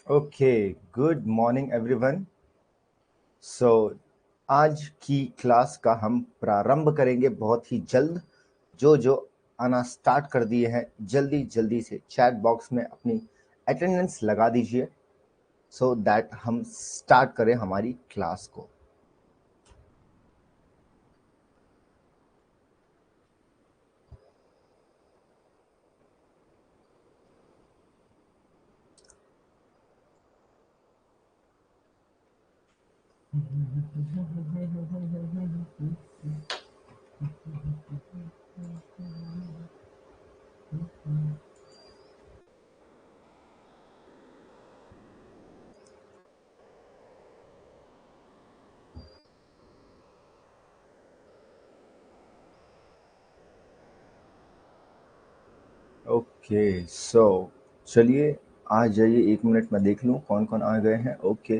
Okay, good morning everyone. So आज की class का हम प्रारंभ करेंगे बहुत ही जल्द। जो जो आना स्टार्ट कर दिए हैं जल्दी जल्दी से चैट बॉक्स में अपनी अटेंडेंस लगा दीजिए सो दैट हम स्टार्ट करें हमारी क्लास को। ओके, सो चलिए आ जाइए, 1 मिनट में देख लूँ कौन कौन आ गए हैं। Okay,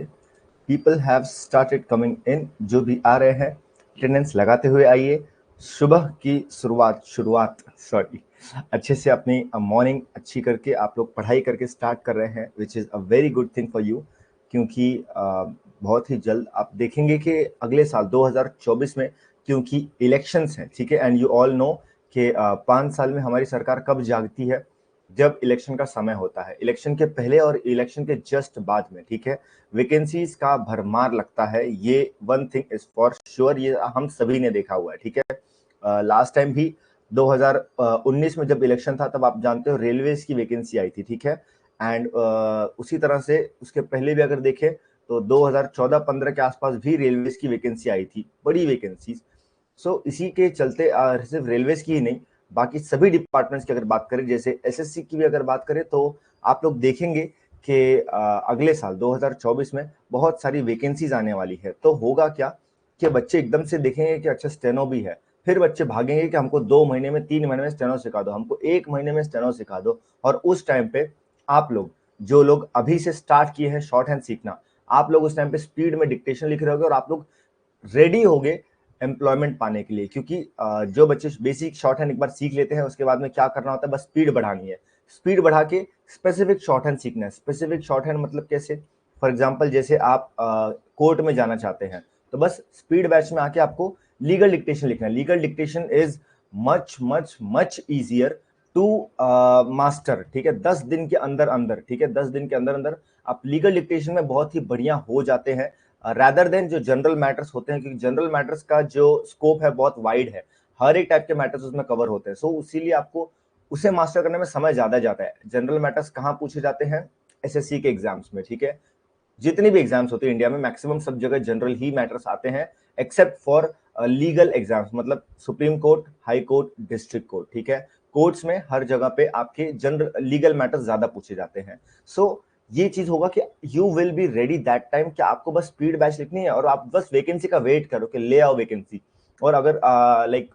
people have started coming in. जो भी आ रहे हैं अटेंडेंस लगाते हुए आइए। सुबह की शुरुआत शुरुआत सॉरी अच्छे से अपनी मॉर्निंग अच्छी करके आप लोग पढ़ाई करके स्टार्ट कर रहे हैं, which is a very good thing for you. क्योंकि बहुत ही जल्द आप देखेंगे कि अगले साल 2024 में, क्योंकि इलेक्शंस हैं, ठीक है, एंड यू ऑल नो कि 5 साल में हमारी सरकार कब जागती है, जब इलेक्शन का समय होता है। इलेक्शन के पहले और इलेक्शन के जस्ट बाद में, ठीक है, वैकेंसीज का भरमार लगता है। ये one thing is for sure, ये हम सभी ने देखा हुआ है, ठीक है। लास्ट टाइम भी 2019 में जब इलेक्शन था तब आप जानते हो रेलवेज की वैकेंसी आई थी, ठीक है। एंड उसी तरह से उसके पहले भी अगर देखें तो 2014-15 के आसपास भी रेलवेज की वैकेंसी आई थी, बड़ी वैकेंसीज। सो इसी के चलते सिर्फ रेलवेज की ही नहीं, बाकी सभी डिपार्टमेंट्स की अगर बात करें, जैसे एसएससी की भी अगर बात करें, तो आप लोग देखेंगे कि अगले साल 2024 में बहुत सारी वैकेंसीज आने वाली है। तो होगा क्या कि बच्चे एकदम से देखेंगे कि अच्छा स्टेनो भी है, फिर बच्चे भागेंगे कि हमको 2 महीने में 3 महीने में स्टेनो सिखा दो, हमको 1 महीने में स्टेनो सिखा दो। और उस टाइम पे आप लोग, जो लोग अभी से स्टार्ट किए हैं शॉर्ट हैंड सीखना, आप लोग उस टाइम पे स्पीड में डिक्टेशन लिख रहे होगे और आप लोग रेडी हो गए एम्प्लॉयमेंट पाने के लिए। क्योंकि जो बच्चे बेसिक शॉर्ट हैंड एक बार सीख लेते हैं, उसके बाद में क्या करना होता है, बस स्पीड बढ़ानी है। स्पीड बढ़ा के स्पेसिफिक शॉर्ट हैंड सीखना है। स्पेसिफिक शॉर्ट हैंड मतलब कैसे? फॉर एग्जांपल जैसे आप कोर्ट में जाना चाहते हैं, तो बस स्पीड बैच में आके आपको लीगल डिक्टेशन लिखना है। Legal dictation is much much much easier to master, ठीक है। 10 दिन के अंदर अंदर, ठीक है, 10 दिन के अंदर अंदर आप लीगल डिक्टेशन में बहुत ही बढ़िया हो जाते हैं, रैदर देन जो जनरल मैटर्स होते हैं। क्योंकि जनरल मैटर्स का जो स्कोप है बहुत वाइड है, हर एक टाइप के मैटर्स उसमें कवर होते हैं। सो इसीलिए आपको उसे मास्टर करने में समय ज्यादा जाता है। जनरल मैटर्स कहाँ पूछे जाते हैं? एसएससी के एग्जाम्स में, ठीक है। जितनी भी एग्जाम्स होते हैं इंडिया में, मैक्सिमम सब जगह जनरल ही मैटर्स आते हैं, एक्सेप्ट फॉर लीगल एग्जाम्स, मतलब supreme court, high court, district court, ठीक है। कोर्ट्स में हर जगह पे आपके जनरल लीगल मैटर्स ज्यादा पूछे जाते हैं। सो ये चीज होगा कि you will be ready that time, कि आपको बस स्पीड बैच लिखनी है और आप बस वैकेंसी का वेट करो कि ले आओ वैकेंसी। और अगर लाइक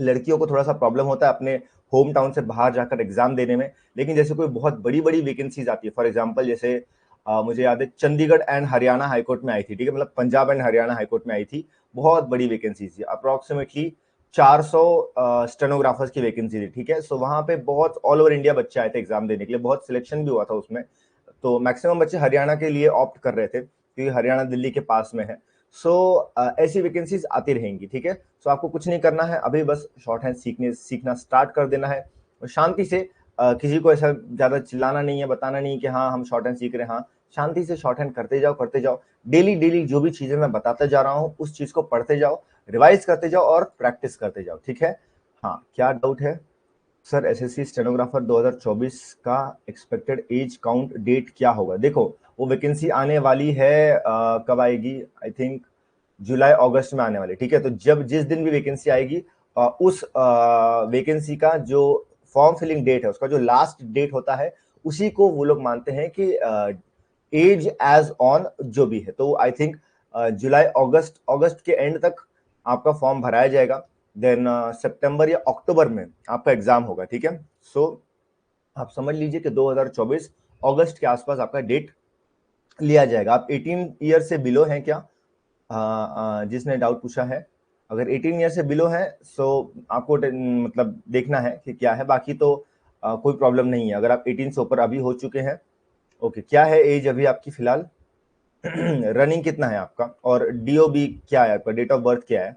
लड़कियों को थोड़ा सा प्रॉब्लम होता है अपने होम टाउन से बाहर जाकर एग्जाम देने में, लेकिन जैसे कोई बहुत बड़ी बड़ी वैकेंसीज आती है, फॉर एग्जांपल जैसे मुझे याद है चंडीगढ़ एंड हरियाणा हाईकोर्ट में आई थी, ठीक है, मतलब पंजाब एंड हरियाणा हाईकोर्ट में आई थी, बहुत बड़ी वैकेंसी थी, अप्रोक्सीमेटली 400 स्टेनोग्राफर्स की वैकेंसी थी, ठीक है। सो वहां पे बहुत ऑल ओवर इंडिया बच्चे आए थे एग्जाम देने के लिए, बहुत सिलेक्शन भी हुआ था उसमें। तो मैक्सिमम बच्चे हरियाणा के लिए ऑप्ट कर रहे थे, क्योंकि हरियाणा दिल्ली के पास में है। सो ऐसी वैकेंसीज आती रहेंगी, ठीक है। सो आपको कुछ नहीं करना है, अभी बस शॉर्ट हैंड सीखना स्टार्ट कर देना है, और शांति से किसी को ऐसा ज्यादा चिल्लाना नहीं है, बताना नहीं कि हाँ हम शॉर्ट हैंड सीख रहे हैं। हाँ, शांति से शॉर्ट हैंड करते जाओ करते जाओ। डेली डेली जो भी चीजें मैं बताते जा रहा हूँ उस चीज को पढ़ते जाओ, रिवाइज करते जाओ और प्रैक्टिस करते जाओ, ठीक है। हाँ, क्या डाउट है? सर एसएससी स्टेनोग्राफर 2024 का एक्सपेक्टेड एज काउंट डेट क्या होगा? देखो, वो वैकेंसी आने वाली है, कब आएगी? आई थिंक जुलाई अगस्त में आने वाली, ठीक है। तो जब जिस दिन भी वैकेंसी आएगी, उस वैकेंसी का जो फॉर्म फिलिंग डेट है, उसका जो लास्ट डेट होता है, उसी को वो लोग मानते हैं कि एज एज ऑन जो भी है। तो आई थिंक जुलाई अगस्त अगस्त के एंड तक आपका फॉर्म भराया जाएगा। देन सितंबर या अक्टूबर में आपका एग्जाम होगा, ठीक है। सो आप समझ लीजिए कि 2024 अगस्त के आसपास आपका डेट लिया जाएगा। आप 18 ईयर से बिलो हैं क्या? जिसने डाउट पूछा है, अगर 18 ईयर से बिलो है सो आपको देखना है कि क्या है। बाकी तो कोई प्रॉब्लम नहीं है। अगर आप 18 से ऊपर अभी हो चुके हैं ओके, क्या है एज अभी आपकी फिलहाल? रनिंग कितना है आपका? और डीओबी क्या है आपका? डेट ऑफ बर्थ क्या है?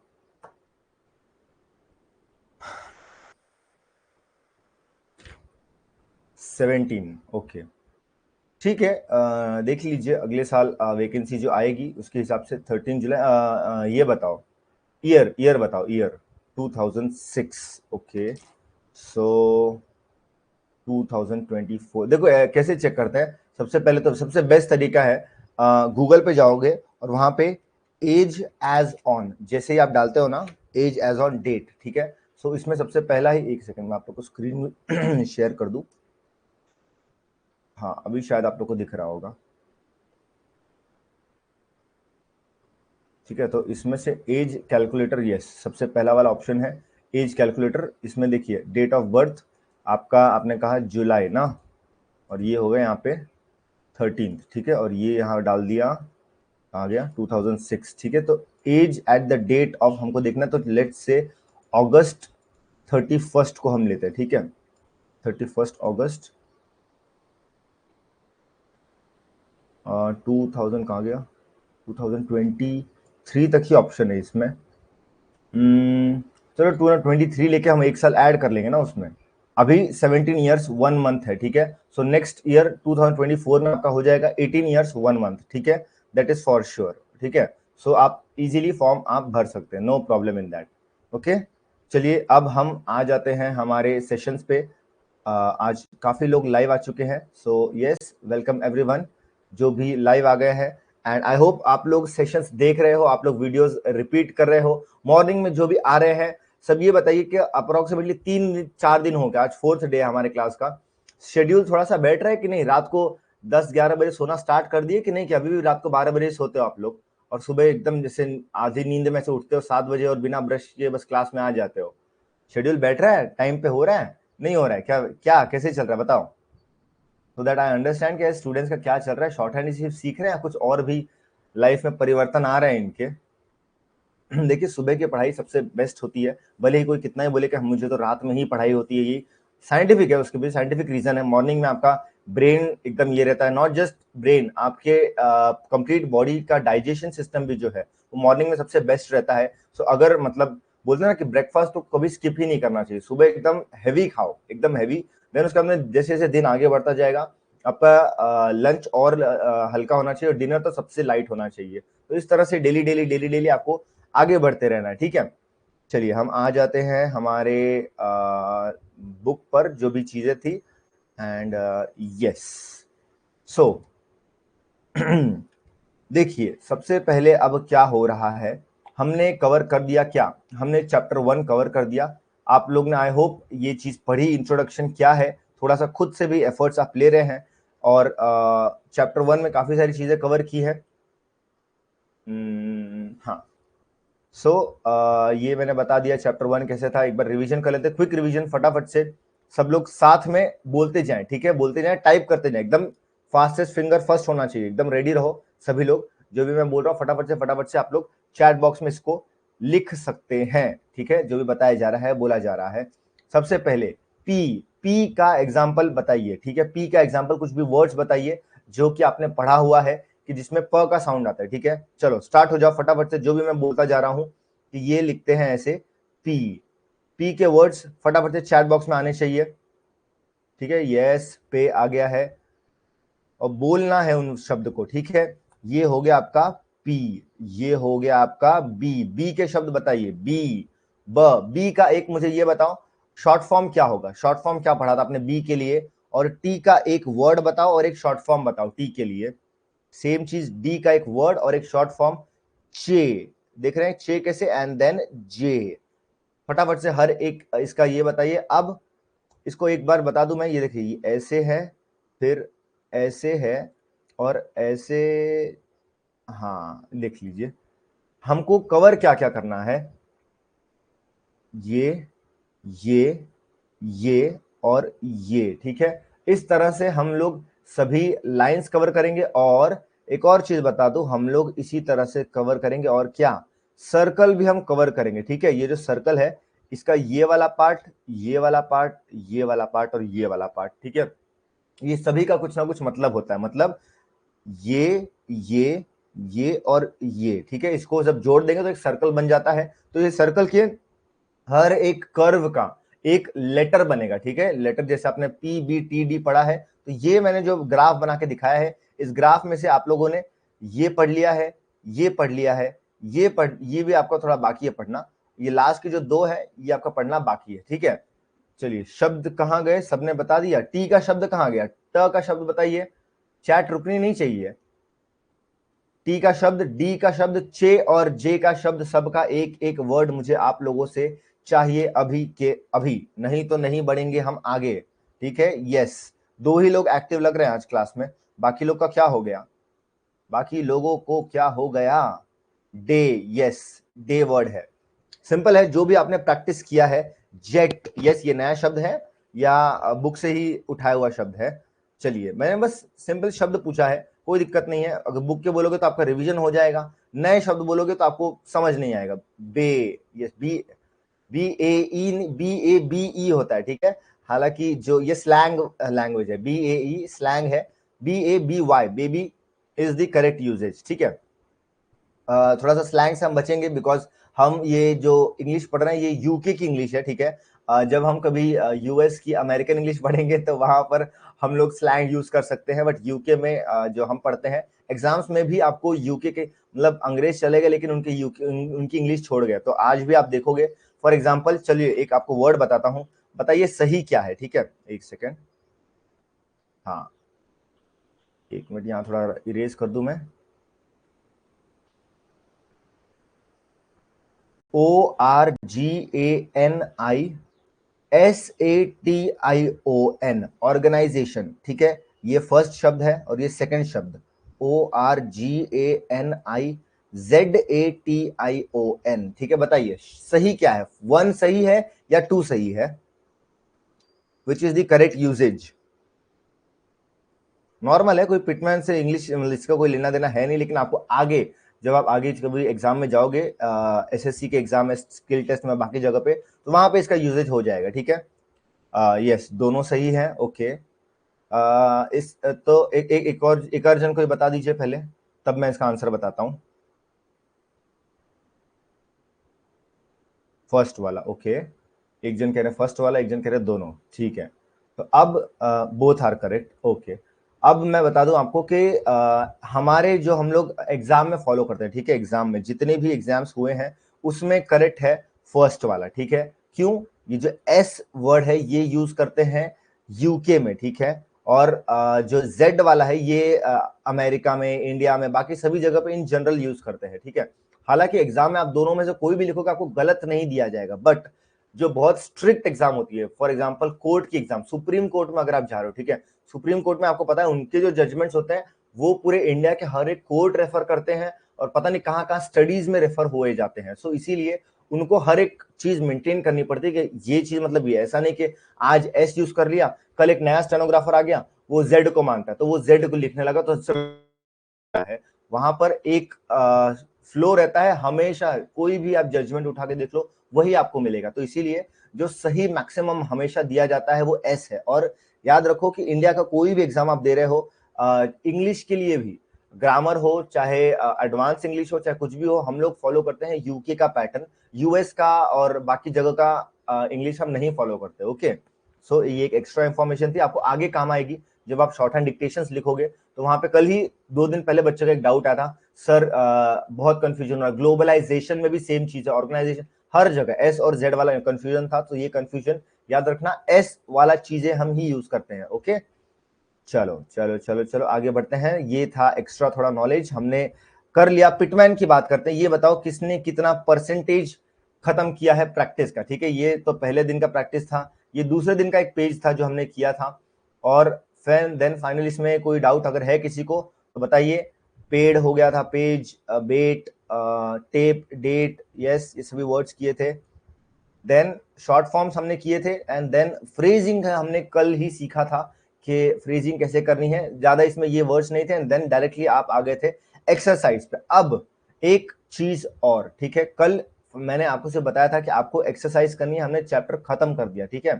17। ओके, ठीक है। देख लीजिए अगले साल वैकेंसी जो आएगी उसके हिसाब से 13 जुलाई। ये बताओ, ईयर बताओ, ईयर। 2006। ओके, सो 2024। देखो कैसे चेक करते हैं, सबसे पहले तो सबसे बेस्ट तरीका है, गूगल पे जाओगे और वहां पे एज एज ऑन जैसे ही आप डालते हो ना, एज एज ऑन डेट, ठीक है। सो इसमें सबसे पहला ही, एक सेकंड में आप लोग को स्क्रीन में शेयर कर दूं। हाँ, अभी शायद आप लोग को दिख रहा होगा, ठीक है। तो इसमें से एज कैलकुलेटर, यस, सबसे पहला वाला ऑप्शन है एज कैलकुलेटर। इसमें देखिए डेट ऑफ बर्थ आपका, आपने कहा जुलाई ना, और ये हो गया यहाँ पे 13, ठीक है। और ये यहाँ डाल दिया, आ गया 2006, ठीक है। तो as at the date of हमको देखना है, तो लेट्स से अगस्त 31 को हम लेते हैं, ठीक है। 31 अगस्त 2000 कहाँ गया, 2023 तक ही ऑप्शन है इसमें। चलो 2023 लेके हम एक साल ऐड कर लेंगे ना उसमें। अभी 17 ईयर्स 1 मंथ है, ठीक है। सो नेक्स्ट ईयर 2024 में आपका हो जाएगा 18 ईयर्स 1 मंथ, ठीक है। दैट इज फॉर श्योर, ठीक है। सो आप इजीली फॉर्म आप भर सकते हैं, no problem in that. Okay, चलिए अब हम आ जाते हैं हमारे सेशंस पे। आज काफी लोग लाइव आ चुके हैं, सो यस, वेलकम एवरीवन जो भी लाइव आ गए हैं। एंड आई होप आप लोग सेशंस देख रहे हो, आप लोग वीडियोस रिपीट कर रहे हो। मॉर्निंग में जो भी आ रहे हैं सब ये बताइए कि अप्रोक्सीमेटली 3-4 दिन हो गया, आज 4th डे है हमारे क्लास का। शेड्यूल थोड़ा सा बैठ रहा है कि नहीं? रात को 10-11 बजे सोना स्टार्ट कर दिए कि नहीं, कि अभी भी रात को 12 बजे सोते हो आप लोग, और सुबह एकदम जैसे आधी नींद में से उठते हो 7 बजे और बिना ब्रश किए बस क्लास में आ जाते हो? शेड्यूल बैठ रहा है, टाइम पे हो रहा है, नहीं हो रहा है? क्या क्या कैसे चल रहा है बताओ, सो दैट आई अंडरस्टैंड कि स्टूडेंट्स का क्या चल रहा है। शॉर्ट हैंड सिर्फ सीख रहे हैं, कुछ और भी लाइफ में परिवर्तन आ रहे हैं इनके? देखिए सुबह की पढ़ाई सबसे बेस्ट होती है, भले ही कोई कितना ही बोले कि मुझे तो रात में ही पढ़ाई होती है, ये साइंटिफिक है, उसके भी साइंटिफिक रीजन है। मॉर्निंग में आपका ब्रेन एकदम ये रहता है, नॉट जस्ट ब्रेन, आपके कंप्लीट बॉडी का डाइजेशन सिस्टम भी जो है वो मॉर्निंग में सबसे बेस्ट रहता है। सो अगर मतलब बोलते हैं ना कि ब्रेकफास्ट तो कभी स्किप ही नहीं करना चाहिए, सुबह एकदम हैवी खाओ, एकदम हैवी। देन उसके बाद जैसे जैसे दिन आगे बढ़ता जाएगा आपका लंच और हल्का होना चाहिए, और डिनर तो सबसे लाइट होना चाहिए। तो इस तरह से डेली डेली डेली डेली आपको आगे बढ़ते रहना है, ठीक है। चलिए हम आ जाते हैं हमारे बुक पर, जो भी चीजें थी। एंड यस, सो देखिए सबसे पहले अब क्या हो रहा है, हमने कवर कर दिया क्या, हमने चैप्टर 1 कवर कर दिया। आप लोग ने आई होप ये चीज पढ़ी, इंट्रोडक्शन क्या है, थोड़ा सा खुद से भी एफर्ट्स आप ले रहे हैं, और चैप्टर 1 में काफी सारी चीजें कवर की है। हाँ, सो ये मैंने बता दिया चैप्टर 1 कैसे था। एक बार रिवीजन कर लेते, क्विक रिवीजन फटाफट से, सब लोग साथ में बोलते जाएं, ठीक है, बोलते जाएं, टाइप करते जाएं, एकदम फास्टेस्ट फिंगर फर्स्ट होना चाहिए, एकदम रेडी रहो सभी लोग। जो भी मैं बोल रहा हूँ फटाफट से आप लोग चैट बॉक्स में इसको लिख सकते हैं, ठीक है, जो भी बताया जा रहा है, बोला जा रहा है। सबसे पहले पी का एग्जाम्पल बताइए, ठीक है, पी का एग्जाम्पल, कुछ भी वर्ड्स बताइए जो कि आपने पढ़ा हुआ है कि जिसमें प का साउंड आता है, ठीक है। चलो स्टार्ट हो जाओ फटाफट से, जो भी मैं बोलता जा रहा हूं कि ये लिखते हैं ऐसे पी। पी के वर्ड्स फटाफट से चैट बॉक्स में आने चाहिए, ठीक है। यस, पे आ गया है, और बोलना है उन शब्द को, ठीक है। ये हो गया आपका पी, ये हो गया आपका बी। बी के शब्द बताइए, बी, बी का एक मुझे ये बताओ शॉर्ट फॉर्म क्या होगा, शॉर्ट फॉर्म क्या पढ़ा था आपने बी के लिए? और टी का एक वर्ड बताओ और एक शॉर्ट फॉर्म बताओ टी के लिए। सेम चीज, डी का एक वर्ड और एक शॉर्ट फॉर्म, चे। देख रहे हैं चे कैसे, एंड देन जे। फटाफट से हर एक इसका ये बताइए। अब इसको एक बार बता दूं मैं, ये देखिए ऐसे है, फिर ऐसे है, और ऐसे। हाँ लिख लीजिए, हमको कवर क्या क्या करना है, ये ये ये और ये, ठीक है। इस तरह से हम लोग सभी लाइंस कवर करेंगे। और एक और चीज बता दूं, हम लोग इसी तरह से कवर करेंगे, और क्या, सर्कल भी हम कवर करेंगे, ठीक है। ये जो सर्कल है इसका ये वाला पार्ट, ये वाला पार्ट, ये वाला पार्ट और ये वाला पार्ट, ठीक है। ये सभी का कुछ ना कुछ मतलब होता है, मतलब ये और ये, ठीक है, इसको जब जोड़ देंगे तो एक सर्कल बन जाता है। तो ये सर्कल के हर एक कर्व का एक लेटर बनेगा, ठीक है, लेटर जैसे आपने पी बी टी डी पढ़ा है। तो ये मैंने जो ग्राफ बना के दिखाया है, इस ग्राफ में से आप लोगों ने ये पढ़ लिया है, ये पढ़ लिया है, ये भी आपका थोड़ा बाकी है पढ़ना, ये लास्ट के जो दो है ये आपका पढ़ना बाकी है, ठीक है। चलिए, शब्द कहां गए, सबने बता दिया। टी का शब्द कहां गया, ट का शब्द बताइए, चैट रुकनी नहीं चाहिए। टी का शब्द, डी का शब्द, चे और जे का शब्द, सबका एक एक वर्ड मुझे आप लोगों से चाहिए अभी के अभी, नहीं तो नहीं बढ़ेंगे हम आगे, ठीक है। यस, दो ही लोग एक्टिव लग रहे हैं आज क्लास में, बाकी लोग का क्या हो गया, बाकी लोगों को क्या हो गया। डे, यस, डे वर्ड है, सिंपल है, जो भी आपने प्रैक्टिस किया है। जेट, यस, ये नया शब्द है या बुक से ही उठाया हुआ शब्द है। चलिए, मैंने बस सिंपल शब्द पूछा है, कोई दिक्कत नहीं है, अगर बुक के बोलोगे तो आपका रिवीजन हो जाएगा, नए शब्द बोलोगे तो आपको समझ नहीं आएगा। Bae, yes, B, B A B E होता है, ठीक है। हालांकि जो ये स्लैंग लैंग्वेज है, बी ए ई स्लैंग है, B A B Y, baby is the correct usage, ठीक है। थोड़ा सा स्लैंग से हम बचेंगे बिकॉज हम ये जो इंग्लिश पढ़ रहे हैं ये यूके की इंग्लिश है, ठीक है। जब हम कभी यूएस की अमेरिकन इंग्लिश पढ़ेंगे तो वहां पर हम लोग स्लैंग यूज कर सकते हैं, बट यूके में जो हम पढ़ते हैं एग्जाम्स में भी आपको यूके के मतलब अंग्रेज चले गए लेकिन उनके यूके उनकी इंग्लिश छोड़ गए, तो आज भी आप देखोगे। फॉर एग्जाम्पल, चलिए एक आपको वर्ड बताता हूँ, बताइए सही क्या है, ठीक है, एक सेकेंड। हाँ, एक मिनट, यहाँ थोड़ा इरेज कर दूं मैं। ORGANISATION, ऑर्गेनाइजेशन, ठीक है, ये फर्स्ट शब्द है और ये सेकंड शब्द ORGANIZATION, ठीक है। बताइए सही क्या है, वन सही है या टू सही है, which is the correct usage. Normal है, कोई पिटमैन से इंग्लिश इसका कोई लेना देना है नहीं, लेकिन आपको आगे जब आप आगे कभी एग्जाम में जाओगे, एसएससी के एग्जाम में, स्किल टेस्ट में, बाकी जगह पे, तो वहां पे इसका यूजेज हो जाएगा, ठीक है। यस, दोनों सही है, ओके। इस तो एक और जन कोई बता दीजिए पहले, तब मैं इसका आंसर बताता हूं। फर्स्ट वाला, ओके, एक जन कह रहे फर्स्ट वाला, एक जन कह रहे दोनों, ठीक है। तो अब बोथ आर करेक्ट, ओके। अब मैं बता दूं आपको कि हमारे जो हम लोग एग्जाम में फॉलो करते हैं, ठीक है, एग्जाम में जितने भी एग्जाम्स हुए हैं उसमें करेक्ट है फर्स्ट वाला, ठीक है। क्यों, ये जो एस वर्ड है ये यूज करते हैं यूके में, ठीक है, और जो जेड वाला है ये अमेरिका में, इंडिया में, बाकी सभी जगह पे इन जनरल यूज करते हैं, ठीक है। हालांकि एग्जाम में आप दोनों में से कोई भी लिखोगे आपको गलत नहीं दिया जाएगा, बट जो बहुत स्ट्रिक्ट एग्जाम होती है, फॉर एग्जांपल कोर्ट की एग्जाम, सुप्रीम कोर्ट में अगर आप जा रहे हो, ठीक है, सुप्रीम कोर्ट में आपको पता है उनके जो जजमेंट्स होते हैं वो पूरे इंडिया के हर एक कोर्ट रेफर करते हैं और पता नहीं कहां कहां स्टडीज में रेफर हुए जाते हैं। सो इसीलिए उनको हर एक चीज मेंटेन करनी पड़ती है कि ये चीज, मतलब ये ऐसा नहीं कि आज एस यूज कर लिया, कल एक नया स्टेनोग्राफर आ गया वो जेड को मानता है तो वो जेड को लिखने लगा, तो है वहां पर एक फ्लो रहता है हमेशा, कोई भी आप जजमेंट उठा के देख लो वही आपको मिलेगा। तो इसीलिए जो सही मैक्सिमम हमेशा दिया जाता है वो एस है। और याद रखो कि इंडिया का कोई भी एग्जाम आप दे रहे हो, इंग्लिश के लिए भी, ग्रामर हो चाहे एडवांस इंग्लिश हो चाहे कुछ भी हो, हम लोग फॉलो करते हैं यूके का पैटर्न, यूएस का और बाकी जगह का इंग्लिश हम नहीं फॉलो करते, ओके। सो ये एक एक्स्ट्रा इंफॉर्मेशन थी, आपको आगे काम आएगी जब आप शॉर्ट हैंड डिक्टेशंस लिखोगे। तो वहां पे कल ही 2 दिन पहले बच्चे का एक डाउट आया था, सर बहुत कंफ्यूजन हो रहा है, ग्लोबलाइजेशन में भी सेम चीज है, ऑर्गेनाइजेशन हर जगह एस और जेड वाला कंफ्यूजन था, तो ये कंफ्यूजन याद रखना, एस वाला चीजें हम ही यूज करते हैं, ओके। चलो चलो चलो चलो आगे बढ़ते हैं, ये था एक्स्ट्रा थोड़ा नॉलेज हमने कर लिया। पिटमैन की बात करते हैं, ये बताओ किसने कितना परसेंटेज खत्म किया है प्रैक्टिस का, ठीक है। ये तो पहले दिन का प्रैक्टिस था, ये दूसरे दिन का एक पेज था जो हमने किया था, और फिर देन फाइनल इसमें कोई डाउट अगर है किसी को तो बताइए। पेड हो गया था, पेज, बेट, टेप, डेट, यस, ये सभी वर्ड्स किए थे। देन शॉर्ट फॉर्म्स हमने किए थे, एंड देन फ्रेजिंग हमने कल ही सीखा था कि फ्रेजिंग कैसे करनी है, ज्यादा इसमें ये वर्ड्स नहीं थे, एंड देन डायरेक्टली आप आ गए थे एक्सरसाइज पे। अब एक चीज और, ठीक है, कल मैंने आपको से बताया था कि आपको एक्सरसाइज करनी है, हमने चैप्टर खत्म कर दिया, ठीक है।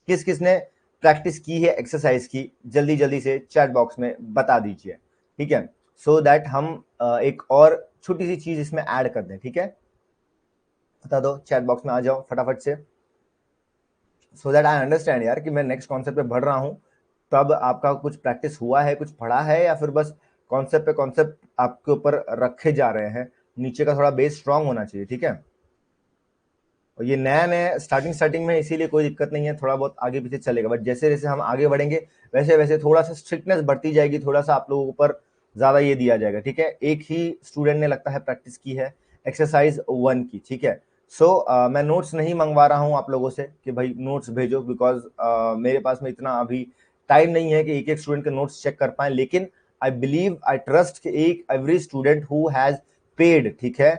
किस किसने प्रैक्टिस की है एक्सरसाइज की, जल्दी जल्दी से चैट बॉक्स में बता दीजिए, ठीक है, सो दैट हम एक और छोटी सी चीज इसमें ऐड कर दें, ठीक है, बता दो, चैट बॉक्स में आ जाओ फटाफट से, सो दैट आई अंडरस्टैंड यार कि मैं नेक्स्ट कॉन्सेप्ट पे बढ़ रहा हूँ। तब आपका कुछ प्रैक्टिस हुआ है, कुछ पढ़ा है, या फिर बस कॉन्सेप्ट पे कॉन्सेप्ट आपके ऊपर रखे जा रहे हैं, नीचे का थोड़ा बेस स्ट्रांग होना चाहिए, ठीक है। और ये नया नया स्टार्टिंग में, इसीलिए कोई दिक्कत नहीं है, थोड़ा बहुत आगे पीछे चलेगा, बट जैसे जैसे हम आगे बढ़ेंगे वैसे वैसे थोड़ा सा स्ट्रिक्टनेस बढ़ती जाएगी, थोड़ा सा आप लोगों के ऊपर ज्यादा ये दिया जाएगा, ठीक है। एक ही स्टूडेंट ने लगता है प्रैक्टिस की है एक्सरसाइज 1 की, ठीक है। मैं नोट्स नहीं मंगवा रहा हूँ आप लोगों से कि भाई नोट्स भेजो, बिकॉज मेरे पास में इतना अभी टाइम नहीं है कि एक एक स्टूडेंट के नोट्स चेक कर पाए, लेकिन आई बिलीव, आई ट्रस्ट कि एक every student who has paid, ठीक है,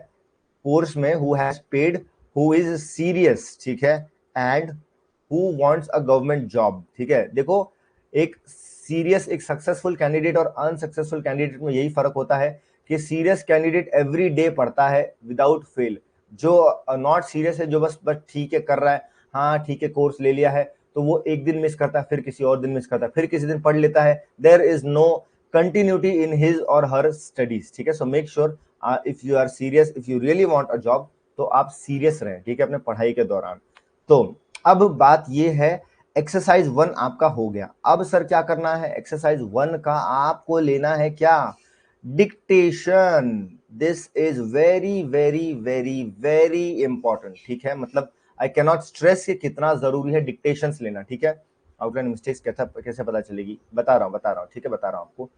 कोर्स में, who has paid, who is serious, ठीक है, and who wants a government job, ठीक है। देखो, एक सीरियस, एक सक्सेसफुल कैंडिडेट और अनसक्सेसफुल कैंडिडेट में यही फर्क होता है कि सीरियस कैंडिडेट एवरी डे पढ़ता है विदाउट फेल, जो नॉट सीरियस है, जो बस बस ठीक है कर रहा है, हाँ ठीक है कोर्स ले लिया है, तो वो एक दिन मिस करता है, फिर किसी और दिन मिस करता है, फिर किसी दिन पढ़ लेता है, there is no continuity in his or her studies, ठीक है। So make sure, if you are serious, if you really want a job, तो आप सीरियस रहें, ठीक है, अपने पढ़ाई के दौरान। तो अब बात ये है, एक्सरसाइज 1 आपका हो गया, अब सर क्या करना है, एक्सरसाइज 1 का आपको लेना है क्या, dictation. This is very very very very important, ठीक है, मतलब आई कैनॉट स्ट्रेस कि कितना जरूरी है डिक्टेशंस लेना, ठीक है। आउटलाइन मिस्टेक्स कैसे पता चलेगी, बता रहा हूँ, ठीक है, बता रहा हूँ आपको।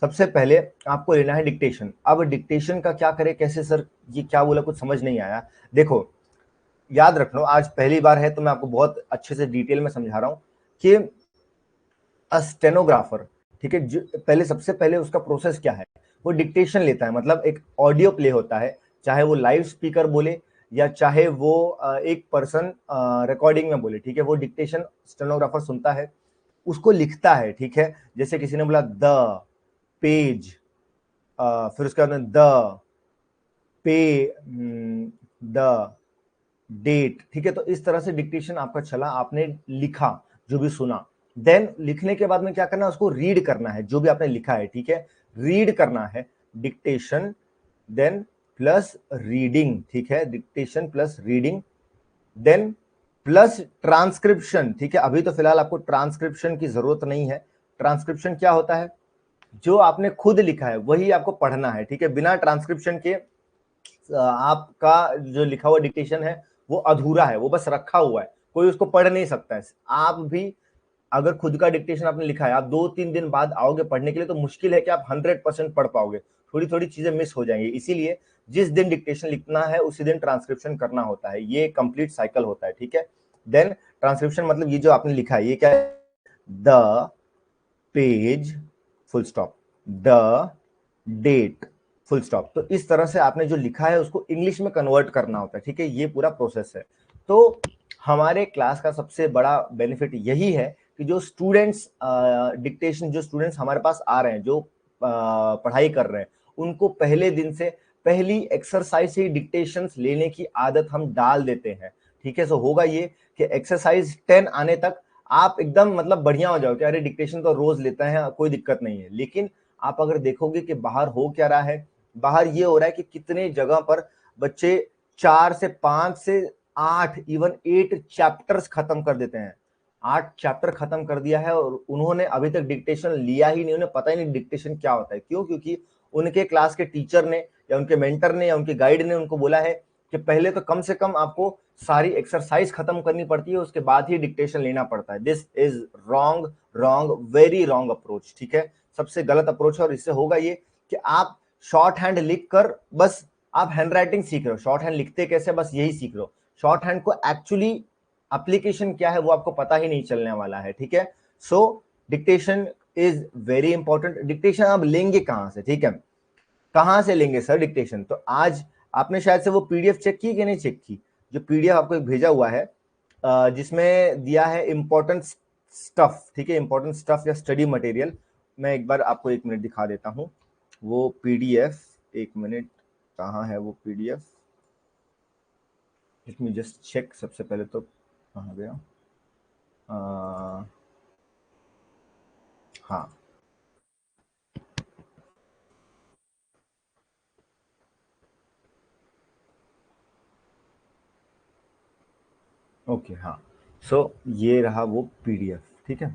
सबसे पहले आपको लेना है डिक्टेशन। अब डिक्टेशन का क्या करें, कैसे सर, ये क्या बोला, कुछ समझ नहीं आया। देखो, याद रख लो, आज पहली बार है तो मैं आपको बहुत अच्छे से डिटेल में समझा रहा हूं कि अ स्टेनोग्राफर, ठीक है, पहले, सबसे पहले उसका प्रोसेस क्या है, वो डिक्टेशन लेता है, मतलब एक ऑडियो प्ले होता है, चाहे वो लाइव स्पीकर बोले या चाहे वो एक पर्सन रिकॉर्डिंग में बोले, ठीक है, वो डिक्टेशन स्टेनोग्राफर सुनता है, उसको लिखता है, ठीक है। जैसे किसी ने बोला द पेज, फिर उसके बाद में द पे, द डेट, ठीक है। तो इस तरह से डिक्टेशन आपका चला, आपने लिखा जो भी सुना, देन लिखने के बाद में क्या करना है, उसको रीड करना है, जो भी आपने लिखा है, ठीक है, रीड करना है, डिक्टेशन देन प्लस रीडिंग, ठीक है, dictation plus reading, then plus transcription, ठीक है। अभी तो फिलहाल आपको ट्रांसक्रिप्शन की जरूरत नहीं है। ट्रांसक्रिप्शन क्या होता है, जो आपने खुद लिखा है वही आपको पढ़ना है, ठीक है, बिना ट्रांसक्रिप्शन के आपका जो लिखा हुआ डिक्टेशन है वो अधूरा है, वो बस रखा हुआ है, कोई उसको पढ़ नहीं सकता है। आप भी अगर खुद का डिक्टेशन आपने लिखा है, आप 2-3 दिन बाद आओगे पढ़ने के लिए, तो मुश्किल है कि आप 100% पढ़ पाओगे, थोड़ी थोड़ी चीजें मिस हो जाएंगी। इसीलिए जिस दिन डिक्टेशन लिखना है उसी दिन ट्रांसक्रिप्शन करना होता है, ये कंप्लीट साइकिल होता है, ठीक है। देन ट्रांसक्रिप्शन मतलब ये जो आपने लिखा है, ये क्या है, the page full stop, the date full stop. तो इस तरह से आपने जो लिखा है उसको इंग्लिश में कन्वर्ट करना होता है, ठीक है, ये पूरा प्रोसेस है। तो हमारे क्लास का सबसे बड़ा बेनिफिट यही है कि जो स्टूडेंट्स डिक्टेशन, जो स्टूडेंट्स हमारे पास आ रहे हैं, जो पढ़ाई कर रहे हैं, उनको पहले दिन से, पहली एक्सरसाइज से डिक्टेशंस लेने की आदत हम डाल देते हैं, ठीक है। सो होगा ये कि एक्सरसाइज 10 आने तक आप एकदम मतलब बढ़िया हो जाओगे, अरे डिक्टेशन तो रोज लेते हैं, कोई दिक्कत नहीं है। लेकिन आप अगर देखोगे कि बाहर हो क्या रहा है, बाहर ये हो रहा है कि कितने जगह पर बच्चे 4 से 5 से 8, इवन 8 चैप्टर्स खत्म कर देते हैं, 8 चैप्टर खत्म कर दिया है और उन्होंने अभी तक डिक्टेशन लिया ही नहीं, उन्हें पता ही नहीं डिक्टेशन क्या होता है। क्यों? क्योंकि उनके क्लास के टीचर ने या उनके मेंटर ने या उनके गाइड ने उनको बोला है कि पहले तो कम से कम आपको सारी एक्सरसाइज खत्म करनी पड़ती है, उसके बाद ही डिक्टेशन लेना पड़ता है। This is wrong, wrong, very wrong approach, ठीक है, सबसे गलत अप्रोच है। और इससे होगा ये कि आप शॉर्ट हैंड लिख कर बस आप हैंड राइटिंग सीख रहे हो, शॉर्ट हैंड लिखते कैसे बस यही सीख रहे हो, शॉर्ट हैंड को एक्चुअली एप्लीकेशन क्या है वो आपको पता ही नहीं चलने वाला है, ठीक है। So dictation is very important. Dictation आप लेंगे कहां से, ठीक है, कहां से लेंगे सर डिक्टेशन? तो आज आपने शायद से वो पीडीएफ चेक की कि नहीं चेक की, जो पीडीएफ आपको एक भेजा हुआ है जिसमें दिया है इंपॉर्टेंट स्टफ, ठीक है, इंपॉर्टेंट स्टफ या स्टडी मटेरियल। मैं एक बार आपको 1 मिनट दिखा देता हूं वो पीडीएफ, 1 मिनट, कहाँ है वो PDF, let me just check. सबसे पहले तो कहाँ गया, हाँ ओके हाँ। सो ये रहा वो पीडीएफ, ठीक है।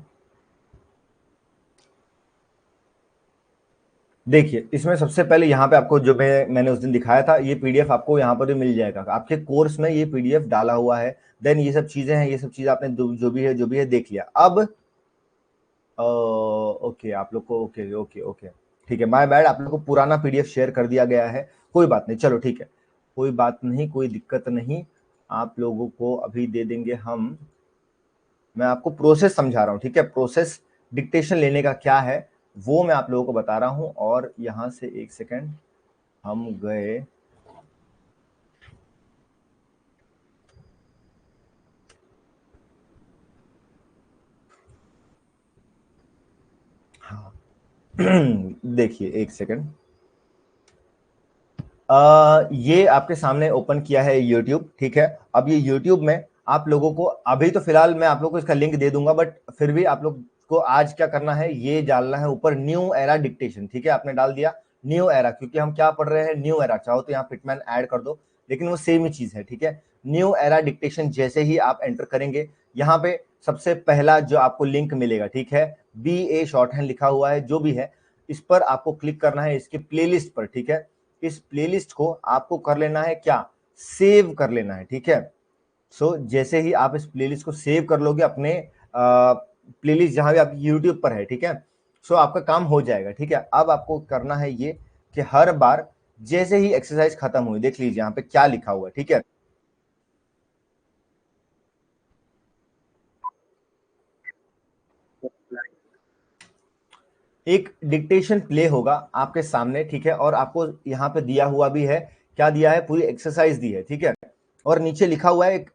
देखिए इसमें सबसे पहले यहाँ पे आपको जो मैंने उस दिन दिखाया था, ये पीडीएफ आपको यहाँ पर भी मिल जाएगा, आपके कोर्स में ये पीडीएफ डाला हुआ है। देन ये सब चीजें हैं, ये सब चीजें आपने जो भी है देख लिया। अब ओके आप लोग को ओके ओके ओके ठीक है, माय बैड, आप लोग को पुराना पीडीएफ शेयर कर दिया गया है। कोई बात नहीं, चलो ठीक है, कोई बात नहीं, कोई दिक्कत नहीं। आप लोगों को अभी दे देंगे हम। मैं आपको प्रोसेस समझा रहा हूँ, ठीक है। प्रोसेस डिक्टेशन लेने का क्या है वो मैं आप लोगों को बता रहा हूँ। और यहां से एक सेकेंड, हम गए, हाँ देखिए एक सेकेंड, ये आपके सामने ओपन किया है यूट्यूब, ठीक है। अब ये यूट्यूब में आप लोगों को अभी तो फिलहाल मैं आप लोगों को इसका लिंक दे दूंगा, बट फिर भी आप लोग को आज क्या करना है, ये डालना है ऊपर न्यू एरा डिक्टेशन, ठीक है। आपने डाल दिया न्यू एरा, क्योंकि हम क्या पढ़ रहे हैं, न्यू एरा। चाहो तो यहाँ फिटमैन ऐड कर दो, लेकिन वो सेम ही चीज है, ठीक है। न्यू एरा डिक्टेशन जैसे ही आप एंटर करेंगे, यहाँ पे सबसे पहला जो आपको लिंक मिलेगा, ठीक है, BA शॉर्ट हैंड लिखा हुआ है, जो भी है, इस पर आपको क्लिक करना है, इसके प्लेलिस्ट पर, ठीक है। इस प्लेलिस्ट को आपको कर लेना है क्या, सेव कर लेना है, ठीक है। सो जैसे ही आप इस प्लेलिस्ट को सेव कर लोगे अपने प्लेलिस्ट जहां भी आप यूट्यूब पर है, ठीक है, सो आपका काम हो जाएगा, ठीक है। अब आपको करना है ये कि हर बार जैसे ही एक्सरसाइज खत्म हुई, देख लीजिए यहाँ पे क्या लिखा हुआ है, ठीक है। एक डिक्टेशन प्ले होगा आपके सामने, ठीक है, और आपको यहाँ पे दिया हुआ भी है, क्या दिया है, पूरी एक्सरसाइज दी है, ठीक है। और नीचे लिखा हुआ है, एक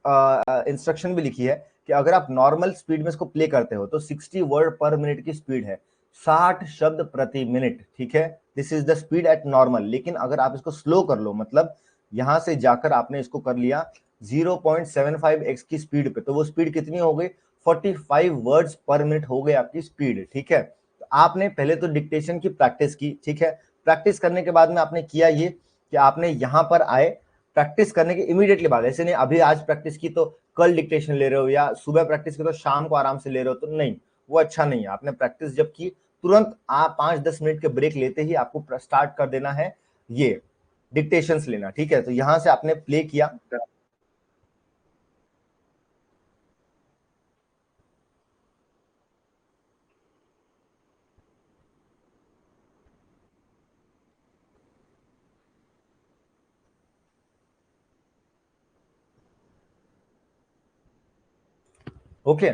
इंस्ट्रक्शन भी लिखी है कि अगर आप नॉर्मल स्पीड में इसको प्ले करते हो तो 60 वर्ड पर मिनट की स्पीड है, 60 शब्द प्रति मिनट, ठीक है। This is the speed at normal. लेकिन अगर आप इसको स्लो कर लो, मतलब यहां से जाकर आपने इसको कर लिया 0.75x की स्पीड पे, तो वो स्पीड कितनी हो गई, 45 वर्ड्स पर मिनट हो गई आपकी स्पीड, ठीक है। तो आपने पहले तो डिक्टेशन की प्रैक्टिस की, ठीक है। प्रैक्टिस करने के बाद में आपने किया ये कि आपने यहां पर आए, प्रैक्टिस करने के इमीडिएटली बाद, ऐसे नहीं अभी आज प्रैक्टिस की तो कल डिक्टेशन ले रहे हो, या सुबह प्रैक्टिस की तो शाम को आराम से ले रहे हो, तो नहीं, वो अच्छा नहीं है। आपने प्रैक्टिस जब की, तुरंत आप 5-10 मिनट के ब्रेक लेते ही आपको स्टार्ट कर देना है ये डिक्टेशंस लेना, ठीक है। तो यहां से आपने प्ले किया, ओके।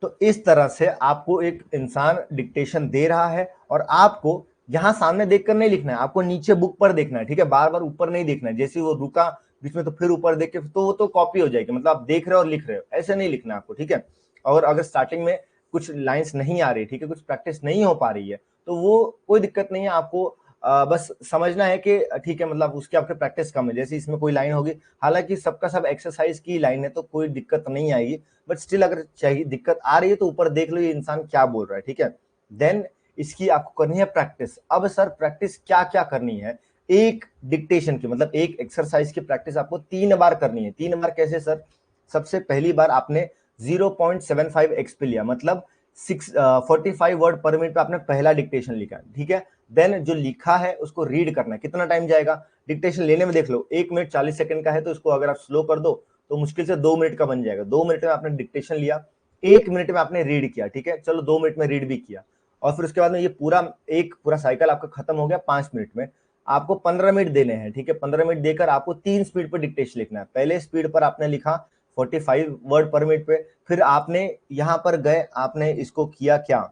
तो इस तरह से आपको एक इंसान डिक्टेशन दे रहा है, और आपको यहां सामने देखकर नहीं लिखना है, आपको नीचे बुक पर देखना है, ठीक है। बार बार ऊपर नहीं देखना है, जैसे वो रुका बीच में तो फिर ऊपर देख के तो वो तो कॉपी हो जाएगी, मतलब आप देख रहे हो और लिख रहे हो, ऐसे नहीं लिखना है आपको, ठीक है। और अगर स्टार्टिंग में कुछ लाइंस नहीं आ रही, ठीक है, कुछ प्रैक्टिस नहीं हो पा रही है, तो वो कोई दिक्कत नहीं है। आपको बस समझना है कि ठीक है, मतलब उसकी आपके प्रैक्टिस कम है, जैसे इसमें कोई लाइन होगी, हालांकि सबका सब एक्सरसाइज की लाइन है तो कोई दिक्कत नहीं आएगी, बट स्टिल अगर चाहिए, दिक्कत आ रही है तो ऊपर देख लो ये इंसान क्या बोल रहा है, ठीक है। देन इसकी आपको करनी है प्रैक्टिस। अब सर प्रैक्टिस क्या क्या करनी है, एक डिक्टेशन की, मतलब एक एक्सरसाइज की प्रैक्टिस आपको 3 बार करनी है। 3 बार कैसे सर, सबसे पहली बार आपने 0.75x पे लिया, मतलब 45 वर्ड पर मिनट पे आपने पहला डिक्टेशन लिखा, ठीक है। देन जो लिखा है उसको रीड करना है, कितना टाइम जाएगा डिक्टेशन लेने में, देख लो 1 मिनट 40 सेकंड का है, तो इसको अगर आप स्लो कर दो तो मुश्किल से 2 मिनट का बन जाएगा। 2 मिनट में आपने डिक्टेशन लिया, 1 मिनट में आपने रीड किया, ठीक है, चलो 2 मिनट में रीड भी किया, और फिर उसके बाद में ये पूरा साइकिल आपका खत्म हो गया 5 मिनट में। आपको 15 मिनट देने हैं, ठीक है। 15 मिनट देकर आपको 3 स्पीड पर डिक्टेशन लिखना है। पहले स्पीड पर आपने लिखा 45 वर्ड पर मिनट पे, फिर आपने यहां पर गए, आपने इसको किया क्या,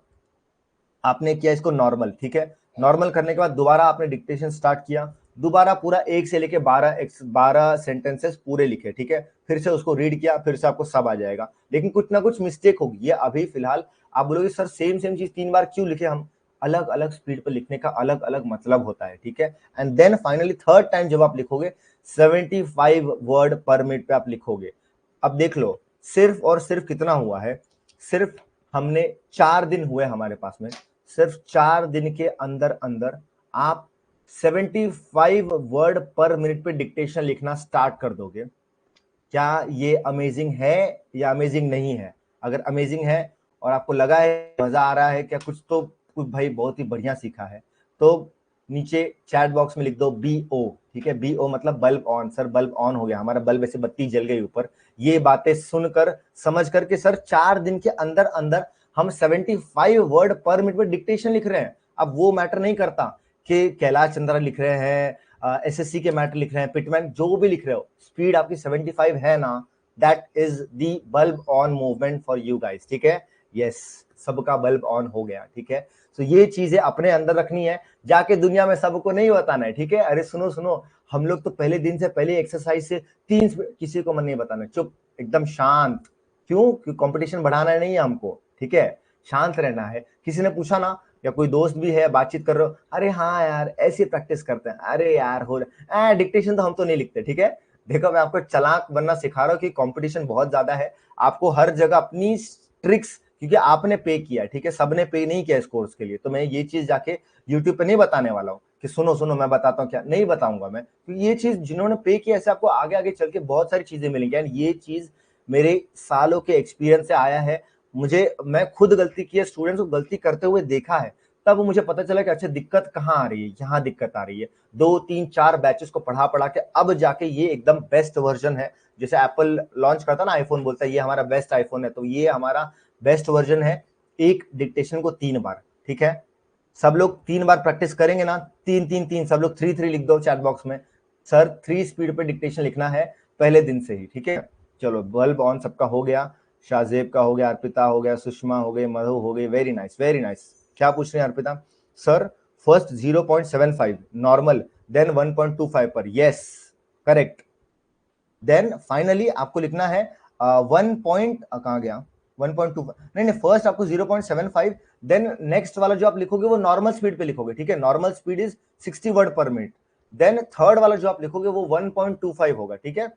आपने किया इसको नॉर्मल, ठीक है। नॉर्मल करने के बाद दोबारा आपने डिक्टेशन स्टार्ट किया, दोबारा पूरा 1 से लेके 12 सेंटेंसेस पूरे लिखे, ठीक है। फिर से उसको रीड किया, फिर से आपको सब आ जाएगा, लेकिन कुछ ना कुछ मिस्टेक होगी। ये अभी फिलहाल आप बोलोगे सर सेम सेम चीज 3 बार क्यों लिखे हम, अलग अलग स्पीड पर लिखने का अलग अलग मतलब होता है, ठीक है। And then finally third time जब आप लिखोगे 75 वर्ड पर मिनट पे आप लिखोगे। अब देख लो सिर्फ और सिर्फ कितना हुआ है, सिर्फ हमने 4 दिन हुए हमारे पास में, सिर्फ 4 दिन के अंदर अंदर आप 75 वर्ड पर मिनट पे डिक्टेशन लिखना स्टार्ट कर दोगे। क्या ये अमेजिंग है या अमेजिंग नहीं है? अगर अमेजिंग है और आपको लगा है मजा आ रहा है क्या, कुछ भाई बहुत ही बढ़िया सीखा है, तो नीचे चैट बॉक्स में लिख दो BO। ठीक है, BO मतलब bulb on. Sir bulb on हो गया, हमारा बल्ब ऐसे बत्ती जल गई ऊपर। ये बातें सुनकर समझ करके सर 4 दिन के अंदर अंदर हम 75 वर्ड पर मिनट में डिक्टेशन लिख रहे हैं। अब वो मैटर नहीं करता कि कैलाश चंद्रा लिख रहे हैं, SSC के मैटर लिख रहे हैं, पिटमैन जो भी लिख रहे हो, स्पीड आपकी 75 है ना, that is the bulb on movement for you guys. ठीक है, यस, सबका बल्ब ऑन हो गया। ठीक है, तो ये चीजें अपने अंदर रखनी है, जाके दुनिया में सबको नहीं बताना है। ठीक है, अरे सुनो सुनो, हम लोग तो पहले दिन से पहले एक्सरसाइज से 3 किसी को मन नहीं बताना, चुप एकदम शांत। क्यों? कंपटीशन बढ़ाना नहीं है हमको। ठीक है, शांत रहना है। किसी ने पूछा ना, या कोई दोस्त भी है, बातचीत कर रहे हो, अरे हाँ यार ऐसी प्रैक्टिस करते हैं, अरे यार हो डिक्टेशन तो हम तो नहीं लिखते। ठीक है, देखो मैं आपको चालाक बनना सिखा रहा हूँ कि कंपटीशन बहुत ज्यादा है, आपको हर जगह अपनी ट्रिक्स, क्योंकि आपने पे किया। ठीक है, सबने पे नहीं किया इस कोर्स के लिए, तो मैं ये चीज जाके यूट्यूब पे नहीं बताने वाला हूँ कि सुनो सुनो मैं बताता हूँ, क्या नहीं बताऊंगा मैं, क्योंकि ये चीज जिन्होंने पे किया ऐसे आपको आगे आगे चल के बहुत सारी चीजें मिलेंगी। एंड ये चीज मेरे सालों के एक्सपीरियंस से आया है, मैं खुद गलती की है, स्टूडेंट्स को गलती करते हुए देखा है, तब मुझे पता चला कि अच्छा दिक्कत कहाँ आ रही है, यहाँ दिक्कत आ रही है। 2 3 4 बैचेस को पढ़ा पढ़ा के अब जाके ये एकदम बेस्ट वर्जन है। जैसे एप्पल लॉन्च करता ना आईफोन, बोलता है ये हमारा बेस्ट आईफोन है, तो ये हमारा बेस्ट वर्जन है। एक डिक्टेशन को 3 बार। ठीक है, सब लोग 3 बार प्रैक्टिस करेंगे ना, 3 3 3, सब लोग 3 3 लिख दो चैट बॉक्स में। सर 3 स्पीड पे डिक्टेशन लिखना है पहले दिन से ही। ठीक है, चलो बल्ब ऑन सबका हो गया, शाहजेब का हो गया, अर्पिता हो गया, सुषमा हो गई, मधु हो गई, वेरी नाइस वेरी नाइस। क्या पूछ रहे हैं Arpita? Sir first 0.75 normal, then 1.25 पर, यस करेक्ट। देन फाइनली आपको लिखना है 1 पॉइंट कहां गया, 1.2, नहीं नहीं, फर्स्ट आपको 0.75, देन नेक्स्ट वाला जो आप लिखोगे वो नॉर्मल स्पीड पे लिखोगे। ठीक है, normal speed is 60 word per minute. Then third वाला जो आप लिखोगे वो 1.25 होगा। ठीक है,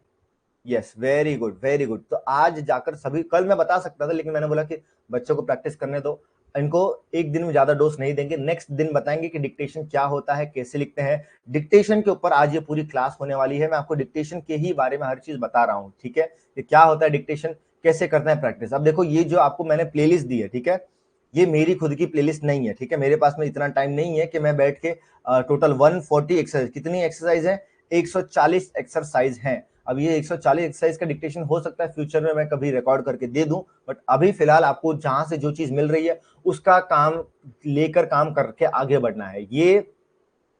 yes very good very good. तो आज जाकर सभी, कल मैं बता सकता था लेकिन मैंने बोला कि बच्चों को प्रैक्टिस करने दो, इनको एक दिन में ज्यादा डोज नहीं देंगे, नेक्स्ट दिन बताएंगे कि डिक्टेशन क्या होता है, कैसे लिखते हैं। डिक्टेशन के ऊपर आज ये पूरी क्लास होने वाली है, मैं आपको डिक्टेशन के ही बारे में हर चीज बता रहा हूँ। ठीक है, कि क्या होता है डिक्टेशन, कैसे करते हैं प्रैक्टिस। अब देखो ये जो आपको मैंने प्लेलिस्ट दी है, ठीक है, ये मेरी खुद की प्लेलिस्ट नहीं है। ठीक है, मेरे पास में इतना टाइम नहीं है कि मैं बैठ के टोटल 140 एक्सरसाइज, कितनी एक्सरसाइज है, 140 एक्सरसाइज हैं। अब ये 140 एक्सरसाइज का डिक्टेशन हो सकता है फ्यूचर में मैं कभी रिकॉर्ड करके दे दूं, बट अभी फिलहाल आपको जहां से जो चीज मिल रही है उसका काम लेकर काम करके आगे बढ़ना है। ये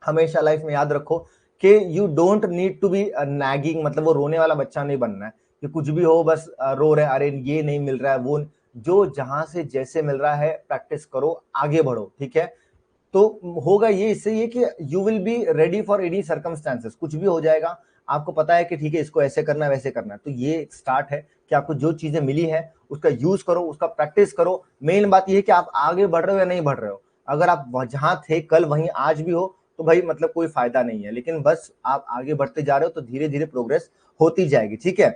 हमेशा लाइफ में याद रखो कि you don't need to be nagging, मतलब वो रोने वाला बच्चा नहीं बनना है कि कुछ भी हो बस रो रहे, अरे ये नहीं मिल रहा है, वो जो जहां से जैसे मिल रहा है प्रैक्टिस करो, आगे बढ़ो। ठीक है, तो होगा ये, इससे ये कि you will be ready for any circumstances, कुछ भी हो जाएगा, आपको पता है कि ठीक है इसको ऐसे करना है वैसे करना है। तो ये स्टार्ट है कि आपको जो चीजें मिली है उसका यूज करो, उसका प्रैक्टिस करो। मेन बात ये है कि आप आगे बढ़ रहे हो या नहीं बढ़ रहे हो। अगर आप जहां थे कल वहीं आज भी हो तो भाई मतलब कोई फायदा नहीं है, लेकिन बस आप आगे बढ़ते जा रहे हो तो धीरे धीरे प्रोग्रेस होती जाएगी। ठीक है,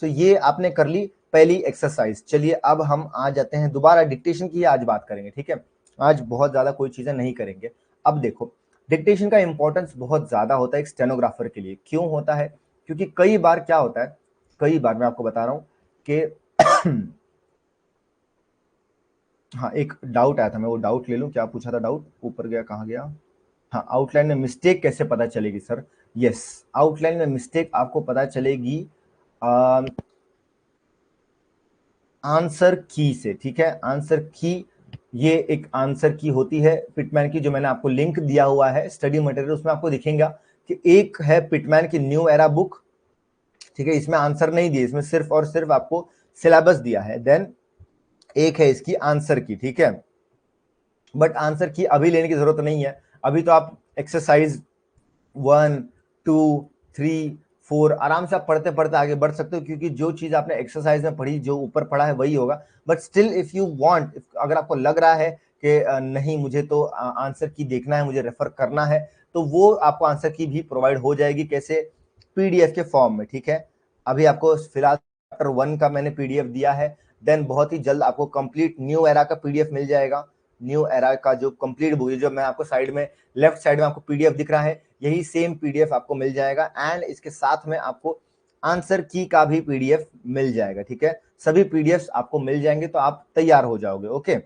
सो ये आपने कर ली पहली एक्सरसाइज। चलिए अब हम आ जाते हैं दोबारा डिक्टेशन की, आज बात करेंगे। ठीक है, आज बहुत ज्यादा कोई चीजें नहीं करेंगे। अब देखो डिक्टेशन का इंपॉर्टेंस बहुत ज्यादा होता है एक स्टेनोग्राफर के लिए। क्यों होता है? क्योंकि कई बार क्या होता है, कई बार मैं आपको बता रहा हूं कि हाँ एक डाउट आया था, मैं वो डाउट ले लूं, क्या पूछा था डाउट, ऊपर गया कहाँ गया, हाँ आउटलाइन में मिस्टेक कैसे पता चलेगी सर। यस, आउटलाइन में मिस्टेक आपको पता चलेगी आंसर की से। ठीक है, आंसर की, ये एक आंसर की होती है पिटमैन की, जो मैंने आपको लिंक दिया हुआ है स्टडी मटेरियल, उसमें आपको दिखेगा कि एक है पिटमैन की न्यू एरा बुक। ठीक है, इसमें आंसर नहीं दिए, इसमें सिर्फ और सिर्फ आपको सिलेबस दिया है। देन एक है इसकी आंसर की। ठीक है, बट आंसर की अभी लेने की जरूरत नहीं है, अभी तो आप एक्सरसाइज 1 2 3 4 आराम से आप पढ़ते पढ़ते आगे बढ़ सकते हो, क्योंकि जो चीज आपने एक्सरसाइज में पढ़ी, जो ऊपर पढ़ा है वही होगा। But still if you want, अगर आपको लग रहा है कि नहीं मुझे तो आंसर की देखना है, मुझे रेफर करना है, तो वो आपको आंसर की भी प्रोवाइड हो जाएगी। कैसे? पीडीएफ के फॉर्म में। ठीक है, अभी आपको फिलहाल चैप्टर 1 का मैंने पीडीएफ दिया है, देन बहुत ही जल्द आपको कंप्लीट न्यू एरा का पीडीएफ मिल जाएगा। न्यू एरा का जो कंप्लीट बुक है, जो मैं आपको साइड में लेफ्ट साइड में आपको पीडीएफ दिख रहा है, यही सेम पीडीएफ आपको मिल जाएगा। एंड इसके साथ में आपको आंसर की का भी पीडीएफ मिल जाएगा, ठीक है। सभी पीडीएफ आपको मिल जाएंगे तो आप तैयार हो जाओगे। ओके,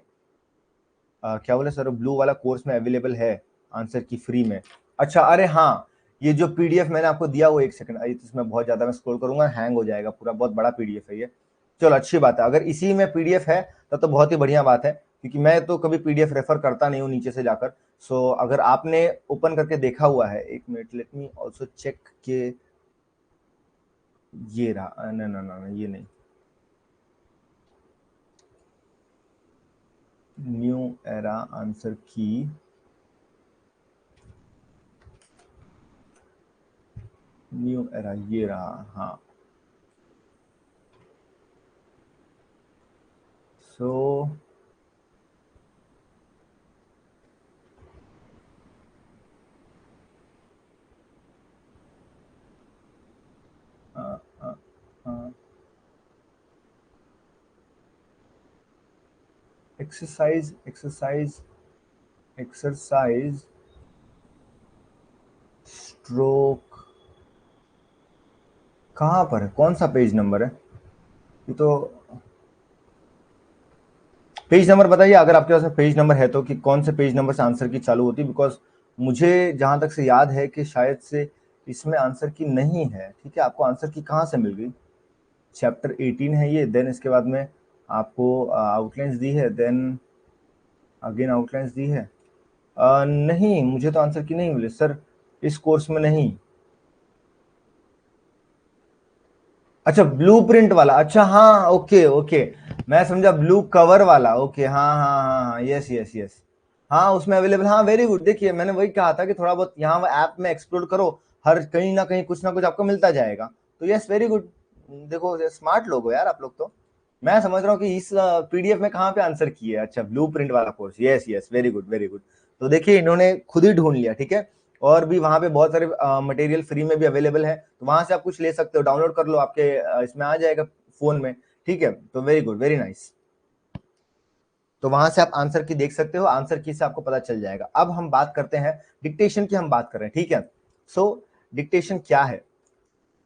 क्या बोले सर, ब्लू वाला कोर्स में अवेलेबल है आंसर की फ्री में? अच्छा, अरे हाँ, ये जो पीडीएफ मैंने आपको दिया वो, एक सेकंड, इसमें बहुत ज्यादा मैं स्क्रॉल करूंगा हैंग हो जाएगा पूरा, बहुत बड़ा पीडीएफ है ये। चलो अच्छी बात है, अगर इसी में पीडीएफ है तब तो बहुत ही बढ़िया बात है, क्योंकि मैं तो कभी पीडीएफ रेफर करता नहीं हूँ नीचे से जाकर। सो अगर आपने ओपन करके देखा हुआ है, एक minute, let me also check के, ये रहा, ना ना ना ये नहीं, न्यू एरा आंसर की, न्यू एरा ये रहा, हाँ। So exercise exercise exercise stroke कहाँ पर है, कौन सा पेज नंबर है ये तो? पेज नंबर बताइए अगर आपके पास पेज नंबर है तो, कि कौन से पेज नंबर से आंसर की चालू होती है, बिकॉज मुझे जहां तक से याद है कि शायद से इसमें आंसर की नहीं है, ठीक है। आपको आंसर की कहाँ से मिल गई? चैप्टर 18 है ये, देन इसके बाद में आपको आउटलाइंस दी है, देन अगेन आउटलाइंस दी है। नहीं, मुझे तो आंसर की नहीं मिली सर, इस कोर्स में नहीं। अच्छा, ब्लूप्रिंट वाला, अच्छा हाँ, ओके ओके, मैं समझा ब्लू कवर वाला, ओके हाँ हाँ हाँ हाँ, यस यस यस, हाँ उसमें अवेलेबल, हाँ वेरी गुड। देखिए मैंने वही कहा था कि थोड़ा बहुत यहाँ ऐप में एक्सप्लोर करो, हर कहीं ना कहीं कुछ ना कुछ आपको मिलता जाएगा। तो यस वेरी गुड, देखो स्मार्ट लोग हो यार आप लोग तो। मैं समझ रहा हूँ कि इस पीडीएफ में कहाँ पे आंसर किए, अच्छा ब्लू प्रिंट वाला course, yes yes very good very good. तो देखिए इन्होंने खुद ही ढूंढ लिया, ठीक है। और भी वहां पे बहुत सारे मटेरियल फ्री में भी अवेलेबल है, तो वहां से आप कुछ ले सकते हो, डाउनलोड कर लो, आपके इसमें आ जाएगा फोन में, ठीक है। तो वेरी गुड वेरी नाइस, तो वहां से आप आंसर की देख सकते हो, आंसर की से आपको पता चल जाएगा। अब हम बात करते हैं डिक्टेशन की, हम बात कर रहे हैं, ठीक है। सो डिक्टेशन क्या है?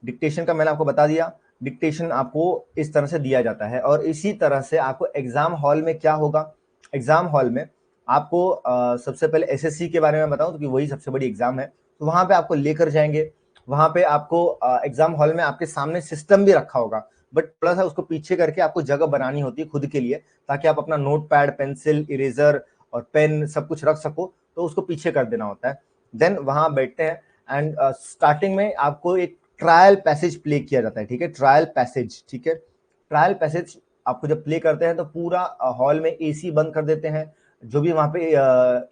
डिक्टेशन का मैंने आपको बता दिया, डिक्टेशन आपको इस तरह से दिया जाता है, और इसी तरह से आपको एग्जाम हॉल में क्या होगा, एग्जाम हॉल में आपको सबसे पहले एसएससी के बारे में बताऊं तो, कि वही सबसे बड़ी एग्जाम है, तो वहां पे आपको लेकर जाएंगे। वहां पे आपको एग्जाम हॉल में आपके सामने सिस्टम भी रखा होगा, बट थोड़ा सा उसको पीछे करके आपको जगह बनानी होती है खुद के लिए, ताकि आप अपना नोट पैड, पेंसिल, इरेजर और पेन सब कुछ रख सको, तो उसको पीछे कर देना होता है। देन वहां बैठते हैं, एंड स्टार्टिंग में आपको एक ट्रायल पैसेज प्ले किया जाता है, ठीक है, ट्रायल पैसेज, ठीक है। ट्रायल पैसेज आपको जब प्ले करते हैं तो पूरा हॉल में एसी बंद कर देते हैं, जो भी वहां पे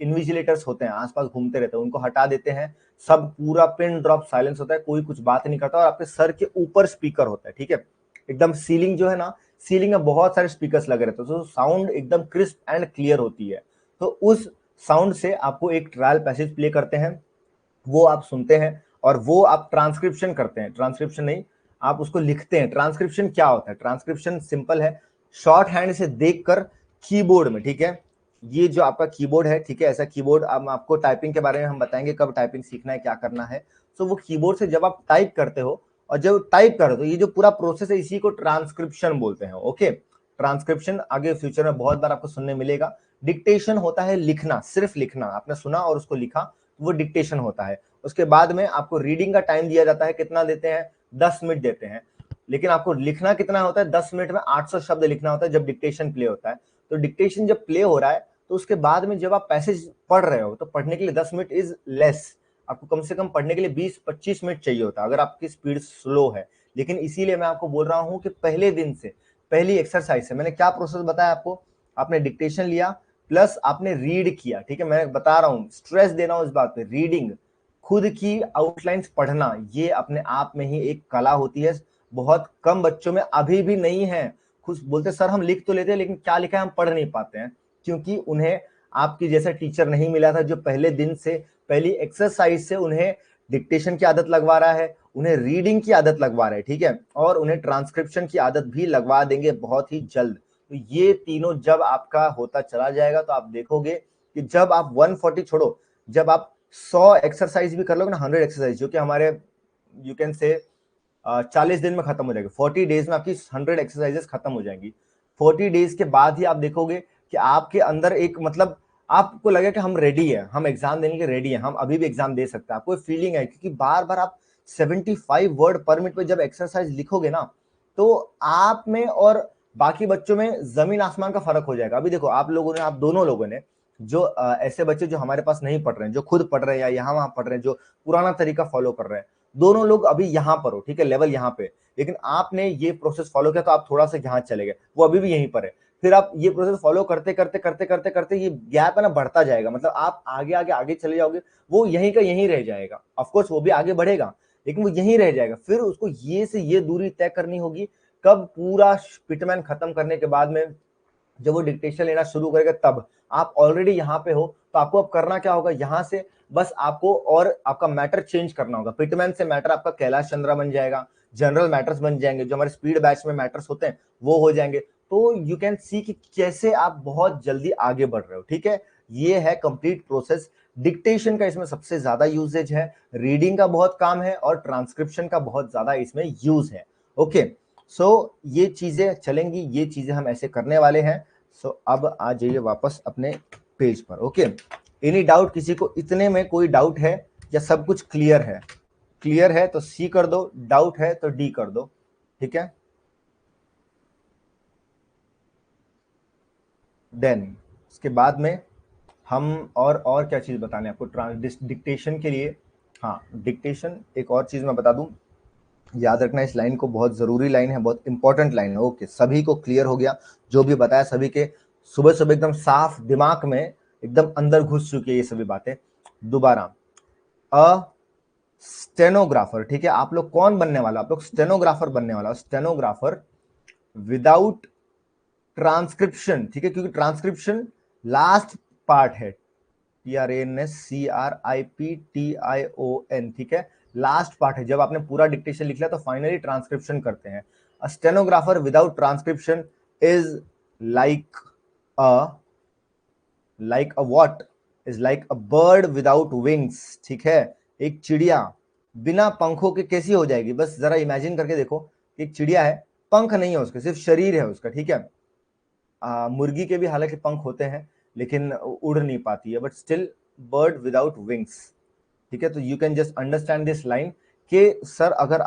इन्विजिलेटर्स होते हैं आसपास घूमते रहते हैं उनको हटा देते हैं, सब पूरा पिन ड्रॉप साइलेंस होता है, कोई कुछ बात नहीं करता, और आपके सर के ऊपर स्पीकर होता है, ठीक है। एकदम सीलिंग जो है ना, सीलिंग में बहुत सारे स्पीकर्स लगे रहते हैं, तो साउंड एकदम क्रिस्प एंड क्लियर होती है। तो उस साउंड से आपको एक ट्रायल पैसेज प्ले करते हैं, वो आप सुनते हैं, और वो आप ट्रांसक्रिप्शन करते हैं, ट्रांसक्रिप्शन नहीं, आप उसको लिखते हैं। ट्रांसक्रिप्शन क्या होता है? ट्रांसक्रिप्शन सिंपल है, शॉर्ट हैंड से देखकर कीबोर्ड में, ठीक है, ये जो आपका कीबोर्ड है, ठीक है, ऐसा कीबोर्ड, अब आपको टाइपिंग के बारे में हम बताएंगे कब टाइपिंग सीखना है, क्या करना है। तो वो कीबोर्ड से जब आप टाइप करते हो, और जब टाइप करो तो ये जो पूरा प्रोसेस है, इसी को ट्रांसक्रिप्शन बोलते हैं, ओके। ट्रांसक्रिप्शन आगे फ्यूचर में बहुत बार आपको सुनने मिलेगा। डिक्टेशन होता है लिखना, सिर्फ लिखना, आपने सुना और उसको लिखा, वो डिक्टेशन होता है। उसके बाद में आपको रीडिंग का टाइम दिया जाता है, कितना देते हैं? 10 मिनट देते हैं। लेकिन आपको लिखना कितना होता है? 10 मिनट में 800 शब्द लिखना होता है जब डिक्टेशन प्ले होता है। तो डिक्टेशन जब प्ले हो रहा है, तो उसके बाद में जब आप पैसेज पढ़ रहे हो, तो पढ़ने के लिए 10 मिनट इज लेस, आपको कम से कम पढ़ने के लिए 20-25 मिनट चाहिए होता है, अगर आपकी स्पीड स्लो है। लेकिन इसीलिए मैं आपको बोल रहा हूं कि पहले दिन से, पहली एक्सरसाइज से मैंने क्या प्रोसेस बताया आपको, आपने डिक्टेशन लिया, प्लस आपने रीड किया, ठीक है। मैं बता रहा हूं, स्ट्रेस दे रहा हूं इस बात पे, रीडिंग, खुद की आउटलाइंस पढ़ना, ये अपने आप में ही एक कला होती है। बहुत कम बच्चों में अभी भी नहीं है, खुद बोलते सर हम लिख तो लेते हैं, लेकिन क्या लिखा है हम पढ़ नहीं पाते हैं, क्योंकि उन्हें आपकी जैसा टीचर नहीं मिला था, जो पहले दिन से, पहली एक्सरसाइज से उन्हें डिक्टेशन की आदत लगवा रहा है, उन्हें रीडिंग की आदत लगवा रहा है, ठीक है, और उन्हें ट्रांसक्रिप्शन की आदत भी लगवा देंगे बहुत ही जल्द। तो ये तीनों जब आपका होता चला जाएगा तो आप देखोगे कि जब आप 140 छोड़ो, जब आप 100 एक्सरसाइज भी कर लोगे ना, 100 एक्सरसाइज, जो कि हमारे यू कैन से 40 दिन में खत्म हो जाएगी, 40 डेज में आपकी 100 एक्सरसाइजेस खत्म हो जाएंगी। 40 डेज के बाद ही आप देखोगे कि आपके अंदर एक मतलब आपको लगे कि हम रेडी है, हम एग्जाम देने के रेडी है, हम अभी भी एग्जाम दे सकते हैं, आपको फीलिंग है, क्योंकि बार बार आप 75 वर्ड पर मिनट पे जब एक्सरसाइज लिखोगे ना, तो आप में और बाकी बच्चों में जमीन आसमान का फर्क हो जाएगा। अभी देखो आप लोगों ने, आप दोनों लोगों ने, जो ऐसे बच्चे जो हमारे पास नहीं पढ़ रहे हैं, जो खुद पढ़ रहे हैं या यहाँ वहां पढ़ रहे हैं, जो पुराना तरीका फॉलो कर रहे हैं, दोनों लोग अभी यहाँ पर हो, ठीक है, लेवल यहाँ पे, लेकिन आपने ये प्रोसेस फॉलो किया तो आप थोड़ा सा यहाँ चले गए, वो अभी भी यहीं पर है। फिर आप ये प्रोसेस फॉलो करते करते करते करते करते ये गैप है ना बढ़ता जाएगा, मतलब आप आगे आगे आगे चले जाओगे, वो यहीं का यहीं रह जाएगा। ऑफकोर्स वो भी आगे बढ़ेगा, लेकिन वो यहीं रह जाएगा। फिर उसको ये से ये दूरी तय करनी होगी, कब पूरा पिटमैन खत्म करने के बाद में जब वो डिक्टेशन लेना शुरू करेगा, तब आप ऑलरेडी यहाँ पे हो, तो आपको अब करना क्या होगा, यहाँ से बस आपको और आपका मैटर चेंज करना होगा। पिटमैन से मैटर आपका कैलाश चंद्रा बन जाएगा, जनरल मैटर्स बन जाएंगे, जो हमारे स्पीड बैच में मैटर्स होते हैं वो हो जाएंगे। तो यू कैन सी कि कैसे आप बहुत जल्दी आगे बढ़ रहे हो, ठीक है। ये है कंप्लीट प्रोसेस। डिक्टेशन का इसमें सबसे ज्यादा यूजेज है, रीडिंग का बहुत काम है और ट्रांसक्रिप्शन का बहुत ज्यादा इसमें यूज है। ओके, सो ये चीजें चलेंगी, ये चीजें हम ऐसे करने वाले हैं। सो अब आ जाइए वापस अपने पेज पर। ओके, एनी डाउट, किसी को इतने में कोई डाउट है या सब कुछ क्लियर है? क्लियर है तो सी कर दो, डाउट है तो डी कर दो, ठीक है। देन इसके बाद में हम और क्या चीज बताने आपको डिक्टेशन के लिए। हाँ, डिक्टेशन एक और चीज मैं बता दूं, याद रखना इस लाइन को, बहुत जरूरी लाइन है, बहुत इंपॉर्टेंट लाइन है। ओके, सभी को क्लियर हो गया, जो भी बताया सभी के सुबह सुबह एकदम साफ दिमाग में एकदम अंदर घुस चुकी है ये सभी बातें। दोबारा, अ स्टेनोग्राफर, ठीक है, आप लोग कौन बनने वाला, आप लोग स्टेनोग्राफर बनने वाला, स्टेनोग्राफर विदाउट ट्रांसक्रिप्शन, ठीक है, क्योंकि ट्रांसक्रिप्शन लास्ट पार्ट है, TRANSCRIPTION, ठीक है, लास्ट पार्ट है। जब आपने पूरा डिक्टेशन लिख लिया तो फाइनली ट्रांसक्रिप्शन करते हैं। A stenographer without transcription is like a what, is like a bird without wings, ठीक है। एक चिड़िया बिना पंखों के कैसी हो जाएगी, बस जरा इमेजिन करके देखो, एक चिड़िया है, पंख नहीं है उसके, सिर्फ शरीर है उसका, ठीक है। मुर्गी के भी हालांकि पंख होते हैं लेकिन उड़ नहीं पाती है, but still bird without wings, ठीक है। तो you can just understand this line कि सर अगर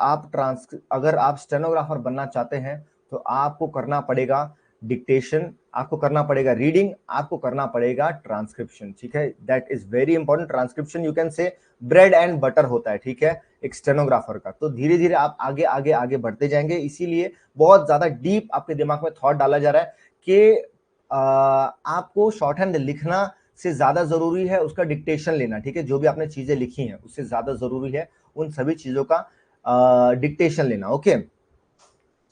आप स्टेनोग्राफर बनना चाहते हैं तो आपको करना पड़ेगा डिक्टेशन, आपको करना पड़ेगा रीडिंग, आपको करना पड़ेगा ट्रांसक्रिप्शन, ठीक है। That is very important. Transcription you can say bread and butter होता है, ठीक है, एक स्टेनोग्राफर का। तो धीरे धीरे आप आगे आगे आगे बढ़ते जाएंगे, इसीलिए बहुत ज्यादा डीप आपके दिमाग में थॉट डाला जा रहा है कि आपको शॉर्ट हैंड लिखना से ज्यादा जरूरी है उसका डिक्टेशन लेना, ठीक है। जो भी आपने चीजें लिखी हैं उससे ज्यादा जरूरी है उन सभी चीजों का डिक्टेशन लेना। ओके,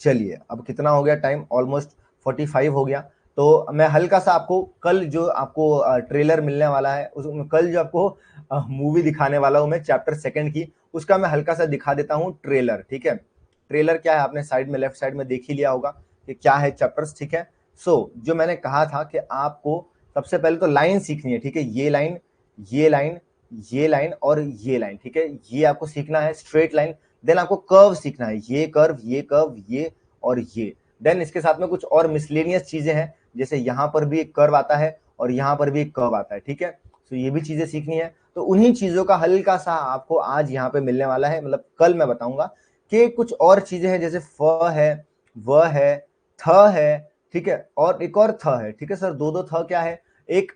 चलिए अब कितना हो गया टाइम, ऑलमोस्ट 45 हो गया। तो मैं हल्का सा आपको कल जो आपको ट्रेलर मिलने वाला है, उस कल जो आपको मूवी दिखाने वाला हूं मैं चैप्टर 2 की, उसका मैं हल्का सा दिखा देता हूं ट्रेलर, ठीक है। ट्रेलर क्या है, आपने साइड में लेफ्ट साइड में देख ही लिया होगा कि क्या है चैप्टर्स, ठीक है। सो जो मैंने कहा था कि आपको सबसे पहले तो लाइन सीखनी है, ठीक है, ये लाइन, ये लाइन, ये लाइन और ये लाइन, ठीक है, ये आपको सीखना है स्ट्रेट लाइन। देन आपको कर्व सीखना है, ये कर्व, ये कर्व, ये और ये। देन इसके साथ में कुछ और मिसलेनियस चीजें हैं, जैसे यहां पर भी एक कर्व आता है और यहां पर भी एक कर्व आता है, ठीक है। तो ये भी चीजें सीखनी है। तो उन्हीं चीजों का हल्का सा आपको आज यहाँ पे मिलने वाला है, मतलब कल मैं बताऊंगा कि कुछ और चीजें हैं, जैसे फ है, व है, थ है, ठीक है, और एक और थ है, ठीक है। सर दो दो थ क्या है, एक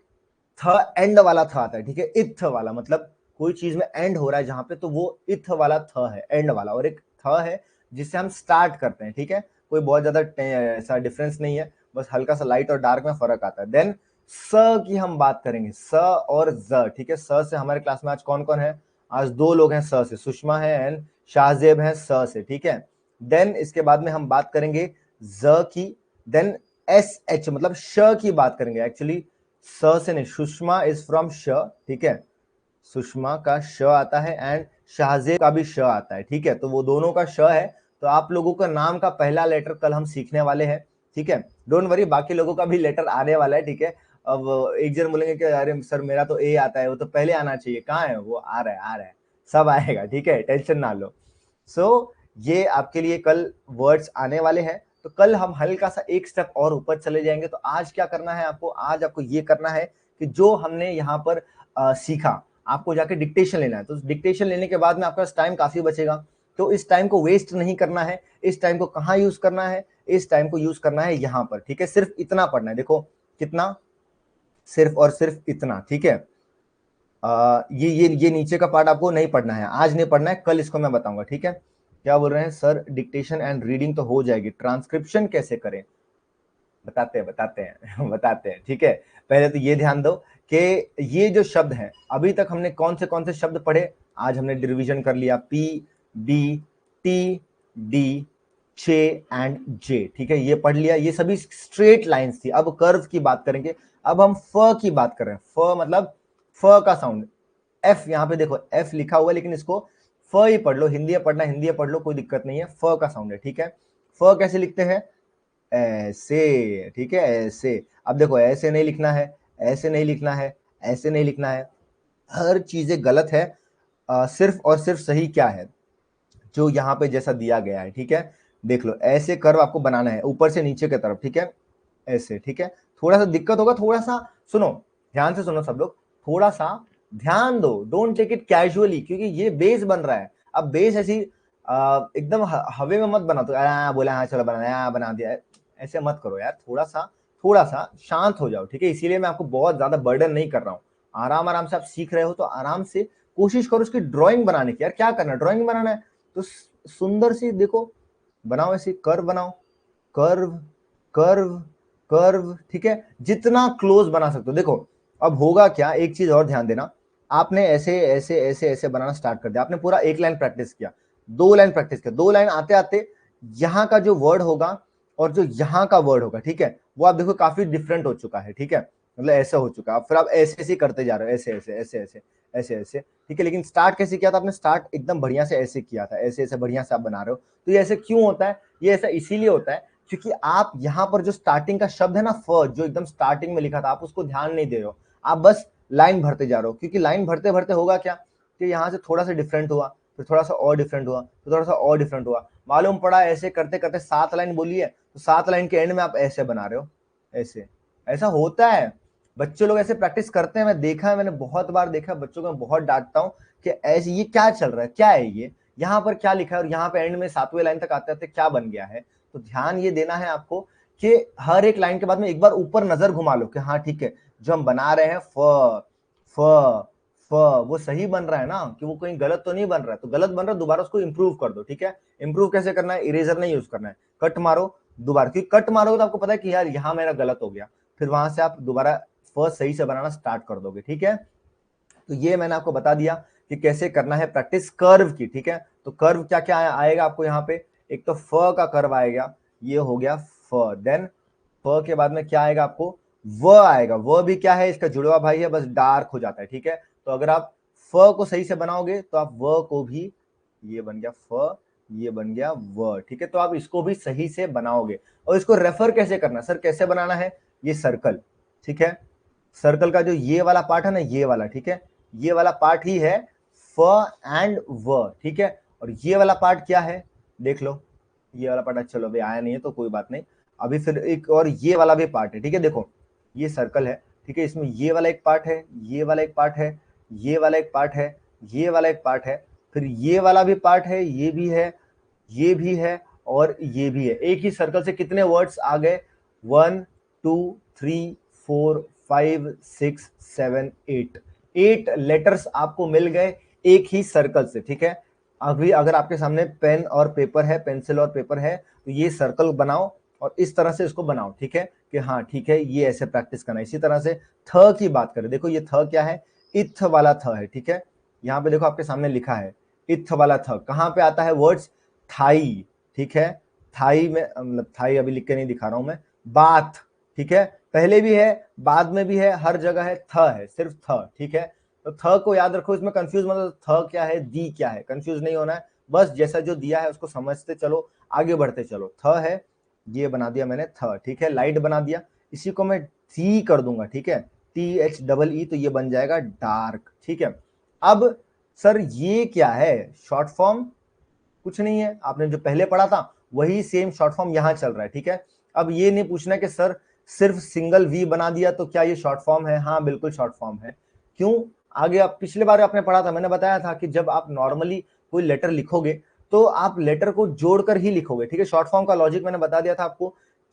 थ एंड वाला थ आता है, ठीक है, इथ वाला, मतलब कोई चीज में एंड हो रहा है जहां पे, तो वो इथ वाला थ है, एंड वाला। और एक थ है जिससे हम स्टार्ट करते हैं, ठीक है। कोई बहुत ज्यादा ऐसा डिफरेंस नहीं है, बस हल्का सा लाइट और डार्क में फर्क आता है। देन स की हम बात करेंगे, स और ज, ठीक है। स से हमारे क्लास में आज कौन कौन है, आज दो लोग हैं स से, सुषमा है एंड शाहजेब है स से, ठीक है। देन इसके बाद में हम बात करेंगे ज की। देन एस एच मतलब श की बात करेंगे, एक्चुअली स से नहीं, सुषमा इज फ्रॉम श, ठीक है, सुषमा का श आता है एंड शाहजेब का भी श आता है, ठीक है। तो वो दोनों का श है। तो आप लोगों का नाम का पहला लेटर कल हम सीखने वाले हैं, ठीक है, डोंट वरी, बाकी लोगों का भी लेटर आने वाला है, ठीक है। अब एक जन बोलेंगे कि अरे सर मेरा तो ए आता है, वो तो पहले आना चाहिए, कहाँ है वो, आ रहा है आ रहा है, सब आएगा, ठीक है, टेंशन ना लो। सो ये आपके लिए कल वर्ड्स आने वाले हैं, तो कल हम हल्का सा एक स्टेप और ऊपर चले जाएंगे। तो आज क्या करना है आपको, आज आपको ये करना है कि जो हमने यहाँ पर सीखा, आपको जाके डिक्टेशन लेना है। तो डिक्टेशन लेने के बाद में आपका टाइम काफी बचेगा, तो इस टाइम को वेस्ट नहीं करना है। इस टाइम को कहाँ यूज करना है, इस टाइम को यूज करना है यहाँ पर, ठीक है। सिर्फ इतना पढ़ना है, देखो कितना, सिर्फ और सिर्फ इतना, ठीक है। ये नीचे का पार्ट आपको नहीं पढ़ना है, आज नहीं पढ़ना है, कल इसको मैं बताऊंगा, ठीक है। क्या बोल रहे हैं सर, डिक्टेशन एंड रीडिंग तो हो जाएगी, ट्रांसक्रिप्शन कैसे करें, बताते हैं बताते हैं बताते हैं, ठीक है। पहले तो ये ध्यान दो कि ये जो शब्द हैं, अभी तक हमने कौन से शब्द पढ़े, आज हमने डिवीजन कर लिया, पी बी टी डी चे एंड जे, ठीक है, ये पढ़ लिया, ये सभी स्ट्रेट लाइंस थी। अब कर्व की बात करेंगे, अब हम फ की बात कर रहे हैं। फ मतलब फ का साउंड, एफ, यहाँ पे देखो एफ लिखा हुआ है, लेकिन इसको फ ही पढ़ लो, हिंदी पढ़ना हिंदी पढ़ लो, कोई दिक्कत नहीं है, फ का साउंड है, ठीक है। फ कैसे लिखते हैं, ऐसे, ठीक है, ऐसे। अब देखो ऐसे नहीं लिखना है, ऐसे नहीं लिखना है, ऐसे नहीं लिखना है, हर चीजें गलत है। सिर्फ और सिर्फ सही क्या है, जो यहाँ पे जैसा दिया गया है, ठीक है। देख लो, ऐसे कर्व आपको बनाना है ऊपर से नीचे की तरफ, ठीक है, ऐसे, ठीक है। थोड़ा सा दिक्कत होगा, थोड़ा सा सुनो, ध्यान से सुनो सब लोग, थोड़ा सा ध्यान दो, डोंट टेक इट कैजुअली, क्योंकि ये बेस बन रहा है। अब बेस ऐसी एकदम हवे में मत बना, तो बोला हाँ चलो बना दिया, ऐसे मत करो यार, थोड़ा सा शांत हो जाओ, ठीक है। इसीलिए मैं आपको बहुत ज्यादा बर्डन नहीं कर रहा हूँ, आराम आराम से आप सीख रहे हो, तो आराम से कोशिश करो उसकी ड्राइंग बनाने की। यार क्या करना है, ड्राइंग बनाना है, तो सुंदर सी देखो बनाओ, ऐसी कर्व बनाओ, कर्व कर्व कर्व, ठीक है, जितना क्लोज बना सकते हो। देखो अब होगा क्या, एक चीज और ध्यान देना, आपने ऐसे ऐसे ऐसे ऐसे बनाना स्टार्ट कर दिया, आपने पूरा एक लाइन प्रैक्टिस किया, दो लाइन प्रैक्टिस किया, दो लाइन आते आते यहाँ का जो वर्ड होगा और जो यहाँ का वर्ड होगा, ठीक है, वो आप देखो काफी डिफरेंट हो चुका है, ठीक है, मतलब ऐसा हो चुका है। फिर आप ऐसे ऐसे करते जा रहे हो, ऐसे ऐसे ऐसे ऐसे ऐसे ऐसे, ठीक है। लेकिन स्टार्ट कैसे किया था आपने, स्टार्ट एकदम बढ़िया से ऐसे किया था, ऐसे ऐसे बढ़िया से आप बना रहे हो। तो ये ऐसे क्यों होता है, ये ऐसा इसीलिए होता है क्योंकि आप यहाँ पर जो स्टार्टिंग का शब्द है ना, फ, जो एकदम स्टार्टिंग में लिखा था, आप उसको ध्यान नहीं दे रहे हो, आप बस लाइन भरते जा रहे हो। क्योंकि लाइन भरते भरते होगा क्या, कि यहाँ से थोड़ा सा डिफरेंट हुआ, फिर थोड़ा सा और डिफरेंट हुआ, फिर थोड़ा सा और डिफरेंट हुआ, मालूम पड़ा ऐसे करते करते 7 लाइन बोली है, तो 7 लाइन के एंड में आप ऐसे बना रहे हो, ऐसे। ऐसा होता है, बच्चे लोग ऐसे प्रैक्टिस करते हैं, मैं देखा है, मैंने बहुत बार देखा है, बच्चों को मैं बहुत डांटता हूँ कि ऐसे ये क्या चल रहा है, क्या है ये, यहाँ पर क्या लिखा है, और यहाँ पे एंड में 7वें लाइन तक आते आते क्या बन गया है। तो ध्यान ये देना है आपको कि हर एक लाइन के बाद में एक बार ऊपर नजर घुमा लो कि हाँ ठीक है, जो हम बना रहे हैं फ फ फ, वो सही बन रहा है ना, कि वो कहीं गलत तो नहीं बन रहा है, तो गलत बन रहा है दोबारा उसको इंप्रूव कर दो, ठीक है। इंप्रूव कैसे करना है, इरेजर नहीं यूज करना है, कट मारो दोबारा, क्योंकि कट मारोगे तो आपको पता है कि यार यहाँ मेरा गलत हो गया, फिर वहां से आप दोबारा फर्स्ट सही से बनाना स्टार्ट कर दोगे, ठीक है। तो ये मैंने आपको बता दिया कि कैसे करना है प्रैक्टिस कर्व की, ठीक है। तो कर्व क्या क्या आएगा आपको यहाँ पे, एक तो फ का कर्व आएगा, ये हो गया फ, देन फ के बाद में क्या आएगा आपको, व आएगा, व भी क्या है, इसका जुड़वा भाई है, बस डार्क हो जाता है, ठीक है। तो अगर आप फ को सही से बनाओगे तो आप व को भी, ये बन गया फ, ये बन गया व, ठीक है। तो आप इसको भी सही से बनाओगे। और इसको रेफर कैसे करना, सर कैसे बनाना है, ये सर्कल, ठीक है, सर्कल का जो ये वाला पार्ट है ना, ये वाला, ठीक है, ये वाला पार्ट ही है फ एंड व, ठीक है। और ये वाला पार्ट क्या है, देख लो, ये वाला पार्ट, चलो अभी आया नहीं है तो कोई बात नहीं, अभी फिर एक और ये वाला भी पार्ट है, ठीक है। देखो ये सर्कल है, ठीक है, इसमें ये वाला एक पार्ट है, ये वाला एक पार्ट है, ये वाला एक पार्ट है, ये वाला एक पार्ट है, फिर ये वाला भी पार्ट है, ये भी है, ये भी है, और ये भी है। एक ही सर्कल से कितने वर्ड्स आ गए, 1 2 3 4 5 6 7 8, 8 लेटर्स आपको मिल गए एक ही सर्कल से, ठीक है। अभी अगर आपके सामने पेन और पेपर है, पेंसिल और पेपर है, तो ये सर्कल बनाओ और इस तरह से इसको बनाओ, ठीक है, कि हाँ ठीक है, ये ऐसे प्रैक्टिस करना है। इसी तरह से थ की बात करें, देखो ये थ क्या है, इथ वाला थ है, ठीक है। यहाँ पे देखो आपके सामने लिखा है इथ वाला थ, कहाँ पे आता है वर्ड्स, थाई, ठीक है, थाई में, मतलब थाई अभी लिख के नहीं दिखा रहा हूं मैं, बात, ठीक है, पहले भी है बाद में भी है, हर जगह है, थ है, सिर्फ थ, ठीक है। तो थ को याद रखो, इसमें कंफ्यूज मतलब थ क्या है दी क्या है, कंफ्यूज नहीं होना है, बस जैसा जो दिया है उसको समझते चलो, आगे बढ़ते चलो। थ है, ये बना दिया मैंने थ, ठीक है, लाइट बना दिया, इसी को मैं टी कर दूंगा, ठीक है, THEE, तो ये बन जाएगा डार्क, ठीक है। अब सर ये क्या है, शॉर्ट फॉर्म कुछ नहीं है, आपने जो पहले पढ़ा था वही सेम शॉर्ट फॉर्म यहां चल रहा है, ठीक है। अब ये नहीं पूछना कि सर सिर्फ सिंगल वी बना दिया तो क्या ये शॉर्ट फॉर्म है, हाँ बिल्कुल शॉर्ट फॉर्म है। क्यों, आगे आप पिछले बार आपने पढ़ा था, मैंने बताया था कि जब आप नॉर्मली कोई लेटर लिखोगे तो आप लेटर को जोड़कर ही लिखोगे, ठीक है। शॉर्ट फॉर्म का लॉजिक मैंने बता दिया था आपको